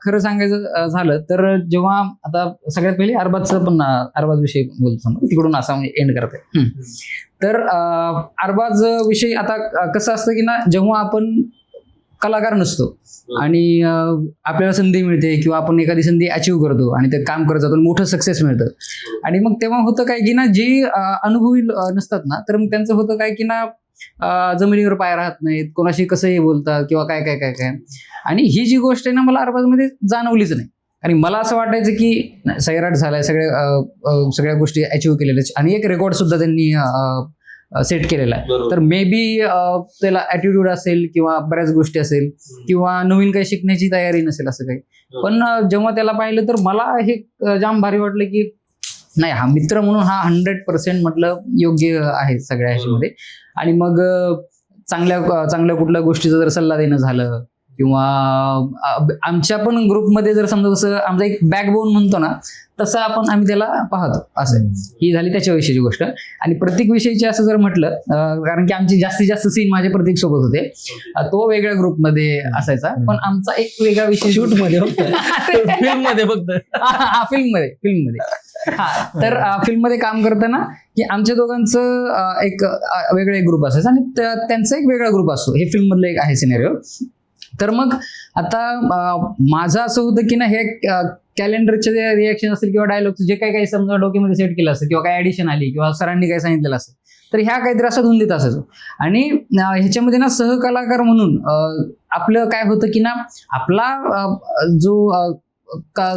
खरं सांगायचं झालं तर जेव्हा आता सगळ्यात पहिले अरबाज विषयी बोलतो तिकडून असा म्हणजे एंड करते तर अरबाज विषयी आता कसं असतं की ना जेव्हा आपण कलाकार नसतो आणि आपल्याला संधी मिळते किंवा आपण एखादी संधी अचीव्ह करतो आणि ते काम करत जातो मोठं सक्सेस मिळतं आणि मग तेव्हा होतं काय की ना जे अनुभवी नसतात ना तर मग त्यांचं होतं काय की ना जमिनीवर पाय राहत नाहीत कोणाशी कसंही बोलतात किंवा काय काय काय काय आणि ही जी गोष्ट आहे ना मला अरबाजमध्ये जाणवलीच नाही आणि मला असं वाटायचं की सैराट झालाय सगळ्या गोष्टी अचीव्ह केलेल्या आणि एक रेकॉर्ड सुद्धा त्यांनी सेट केलेला आहे. बरोबर. तर मे बी त्याला ऍटिट्यूड असेल किंवा बऱ्याच गोष्टी असेल किंवा नवीन काही शिकण्याची तयारी नसेल असं काही. पण जेव्हा त्याला पाहिलं तर मला हे जाम भारी वाटलं की नाही, हा मित्र म्हणून हा 100% म्हटलं योग्य आहे सगळ्या ह्याच्यामध्ये. आणि मग चांगल्या कुठल्या गोष्टीचा जर सल्ला देणं झालं किंवा आमच्या पण ग्रुपमध्ये जर समजा जसं आमचा एक बॅकबोन म्हणतो ना तसं आम्ही त्याला पाहतो असं. ही झाली त्याच्याविषयीची गोष्ट. आणि प्रतीक विषयीची असं जर म्हटलं कारण की आमची जास्तीत जास्त सीन माझे प्रतीक सोबत होते. तो वेगळ्या ग्रुपमध्ये असायचा पण आमचा एक वेगळा विषय शूट मध्ये फक्त फिल्म मध्ये फक्त फिल्ममध्ये तर फिल्ममध्ये काम करताना की आमच्या दोघांचं एक वेगळा एक ग्रुप असायचा आणि त्यांचा एक वेगळा ग्रुप असतो. हे फिल्म मधलं एक आहे सिनेरिओ. तर मग आता माझं असं होतं की ना हे कॅलेंडरचे जे रिॲक्शन असेल किंवा डायलॉगचं जे काही समजा डोक्यामध्ये सेट केलं असेल किंवा काही ऍडिशन आली किंवा सरांनी काही सांगितलेलं असेल तर ह्या काहीतरी असं धुंदीत असायचो. आणि ह्याच्यामध्ये ना सहकलाकार म्हणून आपलं काय होतं की ना आपला जो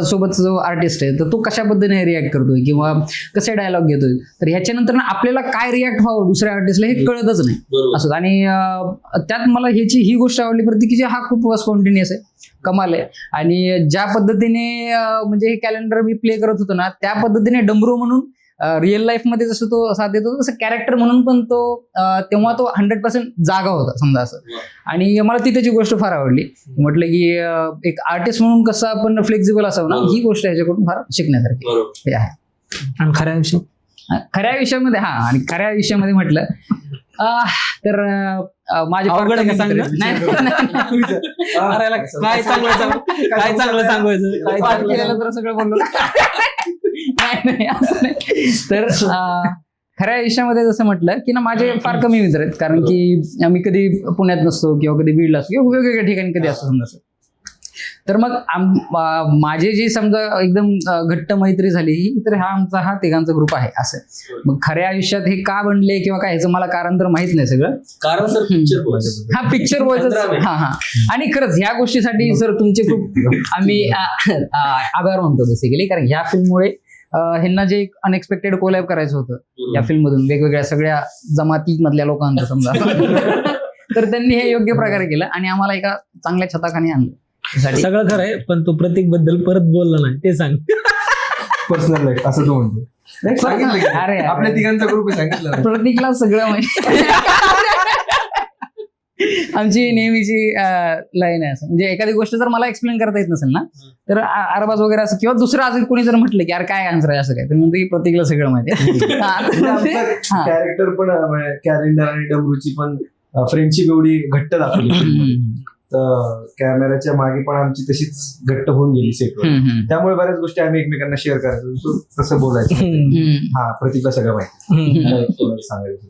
सोबतचा जो आर्टिस्ट आहे तर तो कशा पद्धतीने रिॲक्ट करतोय किंवा कसे डायलॉग घेतोय तर ह्याच्यानंतर ना आपल्याला काय रिॲक्ट व्हावं दुसऱ्या आर्टिस्टला हे कळतच नाही असं. आणि त्यात मला ही गोष्ट आवडली प्रती की हा खूप स्पॉन्टेनियस आहे, कमाल आहे. आणि ज्या पद्धतीने म्हणजे हे कॅलेंडर मी प्ले करत होतो ना त्या पद्धतीने डमरू म्हणून रिअल लाईफ मध्ये जसं तो साथ देतो तसं कॅरेक्टर म्हणून पण तो तेव्हा तो 100% जागा होता समजा असं. आणि मला ती त्याची गोष्ट फार आवडली. म्हटलं की एक आर्टिस्ट म्हणून कसं आपण फ्लेक्झिबल असावं ना ही गोष्ट ह्याच्याकडून फार शिकण्यासारखी आहे. आणि खऱ्या विषयामध्ये आणि खऱ्या विषयामध्ये म्हटलं तर माझे अवघड आहे का सांगणं? काय चांगलं सांगायचं तर सगळं बोललो नाही असं नाही. तर खऱ्या आयुष्यामध्ये जसं म्हटलं की ना माझे फार कमी मित्र आहेत कारण की मी कधी पुण्यात नसतो किंवा कधी बीडला असतो किंवा वेगवेगळ्या ठिकाणी कधी असतो समजा. तर मग माझे जे समजा एकदम घट्ट मैत्री झाली तर हा तिघांचा ग्रुप आहे असं. मग खऱ्या आयुष्यात हे का बनले किंवा काय ह्याचं मला कारण तर माहित नाही सगळं. कारण सर पिक्चर बॉयच आणि खरंच ह्या गोष्टीसाठी सर तुमचे खूप आम्ही आभार मानतो बेसिकली. कारण ह्या फिल्ममुळे ह्यांना जे अनएक्सपेक्टेड कोलॅब करायचं होतं या फिल्म मधून वेगवेगळ्या सगळ्या जमाती मधल्या लोकांचं समजा तर त्यांनी हे योग्य प्रकारे केलं आणि आम्हाला एका चांगल्या छताखाली आणलं. सगळं खरं आहे पण तो प्रतीक बद्दल परत बोलला नाही ते सांग. पर्सनल लाईफ असं तो म्हणतो. अरे आपल्या तिघांचा ग्रुप सांगितलं प्रतीकला सगळं माहिती. आमची नेहमीची लाईन आहे असं म्हणजे एखादी गोष्ट जर मला एक्सप्लेन करता येत नसेल ना तर अरबाज वगैरे असं किंवा दुसरं अजून कोणी जर म्हटलं की यार काय आन्सर आहे असं काय तर म्हणतो की प्रतीकला सगळं माहिती आहे. कॅरेक्टर पण कॅलेंडर आणि डमरूची पण फ्रेंडशिप एवढी घट्ट दाखवली तर कॅमेऱ्याच्या मागे पण आमची तशीच घट्ट होऊन गेली सेटवर. त्यामुळे बऱ्याच गोष्टी आम्ही एकमेकांना शेअर करायचो तसं बोलायचं. प्रतीकला सगळं माहिती सांगायचं.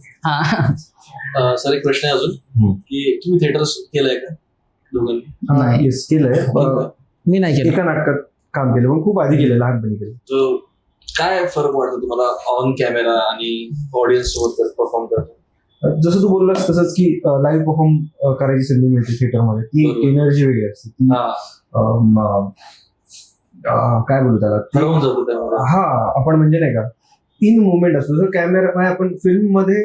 सर एक प्रश्न आहे अजून की तुम्ही थिएटर केलंय का दोघांनी? येस केलंय. मी नाही केलं. एका नाटकात काम केलं पण खूप आधी केलं लहानपणी केलं. काय फरक वाटतो तुम्हाला ऑन कॅमेरा आणि ऑडियन्स सोबत परफॉर्म करतो? जसं तू बोललास तसंच की लाईव्ह परफॉर्म करायची संधी मिळते थिएटरमध्ये ती एनर्जी वेगळी असते ती काय बोलू त्याला आपण म्हणजे नाही का इन मुवमेंट असतो. जर कॅमेरा आपण फिल्म मध्ये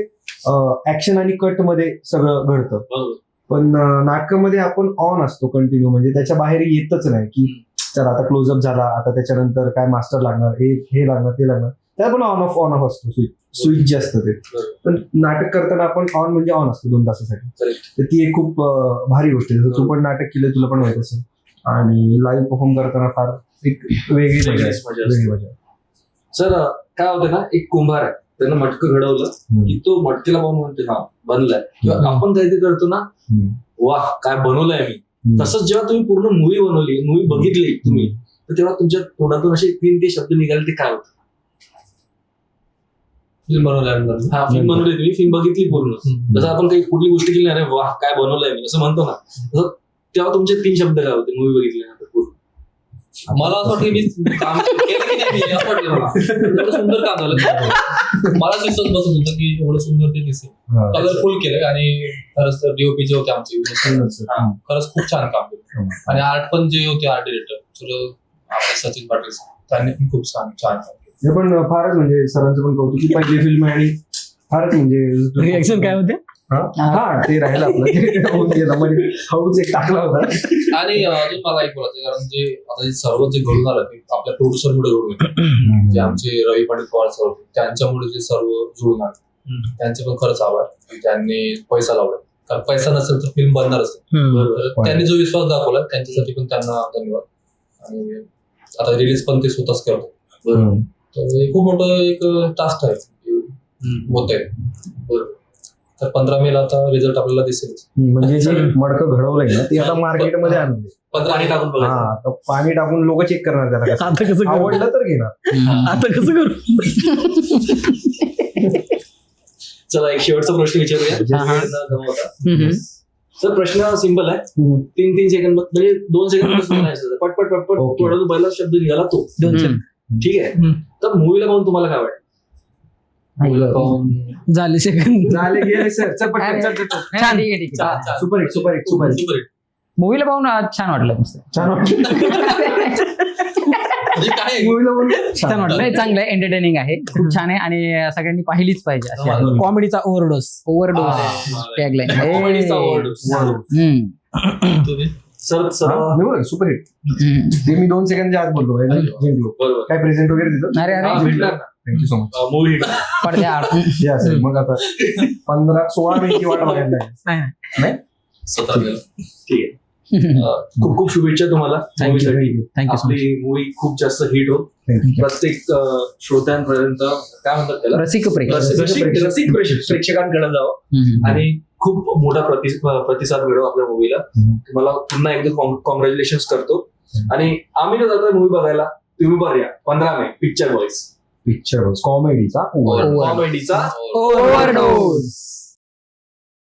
ऍक्शन आणि कट मध्ये सगळं घडतं पण नाटकामध्ये आपण ऑन असतो कंटिन्यू म्हणजे त्याच्या बाहेर येतच नाही की चल आता क्लोजअप झाला आता त्याच्यानंतर काय मास्टर लागणार हे लागणार ते लागणार त्या पण ऑन ऑफ असतो स्विच जे असतं ते. पण नाटक करताना आपण ऑन म्हणजे ऑन असतो 2 तासासाठी तर ती एक खूप भारी गोष्ट आहे. तू पण नाटक केलं तुला पण माहित असेल आणि लाईव्ह परफॉर्म करताना फार एक वेगळी मजा. सर काय होतं ना एक कुंभार आहे त्यानं मटकं घडवलं की तो मटकीला पाहून म्हणते हा बनलाय किंवा आपण काहीतरी करतो ना वाह काय बनवलंय मी. तसंच जेव्हा तुम्ही पूर्ण मूवी बघितली तुम्ही तर तेव्हा तुमच्या तोंडातून असे 3 ते शब्द निघाले ते काय होतं? फिल्म बनवली तुम्ही फिल्म बघितली पूर्ण जसं आपण काही कुठली गोष्ट केली अरे वाह काय बनवलंय मी असं म्हणतो ना तसं तेव्हा तुमचे 3 शब्द काय होते मूवी बघितल्यानंतर पूर्ण? मला असं वाटतं मी काम केलं की नाही मी असं वाटलं मला एवढं सुंदर काम झालं मला दिसत बसत होतं की एवढं सुंदर ते दिसेल कलरफुल केलंय आणि खरंच डीओपी जे होते आमचे खरंच खूप छान काम केलं आणि आर्ट पण जे होते आर्ट डिरेक्टर आपले सचिन पाटील त्यांनी पण खूप छान काम केलं. हे पण फारच म्हणजे सरांचं पण कौतुक की पहिली फिल्म आहे आणि फारच म्हणजे रिॲक्शन काय होते? हा ते राहिलं आपलं ते होऊन गेलं म्हणजे हळूच एक टाकला होता. आणि अजून मला एक बोलायचं कारण जे आता जे सर्व जे घडून आलं ते आपल्या प्रोड्युसरमुळे घडून येतं. जे आमचे रवी पंडित पवार सर होते त्यांच्यामुळे जे सर्व जुळून आले त्यांचे पण खरंच आभार की त्यांनी पैसा लावला. कारण पैसा नसेल तर फिल्म बनणारच नाही. तर त्यांनी जो विश्वास दाखवला त्यांच्यासाठी पण त्यांना धन्यवाद. आणि आता रिलीज पण ते स्वतःच करतात. तर हे खूप मोठं एक टास्क आहे होत आहे. बरोबर. तर 15 मेला आता रिझल्ट आपल्याला दिसेल. म्हणजे जे मडकं घडवलंय ना ते आता मार्केटमध्ये आणले. 15 पाणी टाकून बघायचं. हा तर पाणी टाकून लोक चेक करणार त्याला कसं. आता कसं करू? आवडलं तर घेणार. आता कसं करू? चला एक शेवटचा प्रश्न विचारूया. हा. न गमावता. सर प्रश्न सिंपल आहे. 3 सेकंद म्हणजे 2 सेकंद पटपट पटपट Okay. थोडा पहिला शब्द निघाला तो. 2 सेकंद. ठीक आहे. तर मूवीला पाहून तुम्हाला काय वाटतं? झाले सेकंद. झाले गेले सर चल पटकन चल चल, चल. छान, ठीक आहे, ठीक आहे. छान. Super hit super hit super hit. Super hit. मूवीला पाहून आज छान वाटलं मस्त. छान वाटलं. म्हणजे काय आहे? मूवीला बोलून छान वाटलं. नाही, चांगलं आहे, एंटरटेनिंग आहे, खूप छान आहे आणि सगळ्यांनी पाहिलीच पाहिजे अशी हा. कॉमेडीचा ओव्हरडोस. ओव्हरडोस हा. टॅगलाईन. कॉमेडीचा overdose. तुम्ही? सर मी बोल सुपर हिट. ते मी 2 सेकंदच्या आत बोललो जिंकलो. बरोबर. काय प्रेझेंट वगैरे दिलं. अरे हा, अरे भेटणार ना. Thank you so much. मूवी पडद्या जे असेल मग आता 15-16 मिनिटची वाट बघायला लागेल. नाही 17 मेला. ठीक आहे. खूप खूप शुभेच्छा तुम्हाला. मूवीसाठी. Thank you so much. आपली मूवी खूप जास्त हिट हो. प्रत्येक श्रोत्यांपर्यंत काय म्हणतात त्याला रसिक रसिक प्रेक्षकांकडे जावं आणि खूप मोठा प्रतिसाद मिळव आपल्या मूवीला. तुम्हाला पुन्हा एकदा कॉंग्रॅच्युलेशन करतो. आणि आम्ही तर जातोय मूवी बघायला. तुम्ही पण या 15 मे पिक्चर बॉईज. पिक्चर कॉमेडीचा कॉमेडीचा ओव्हरडोस.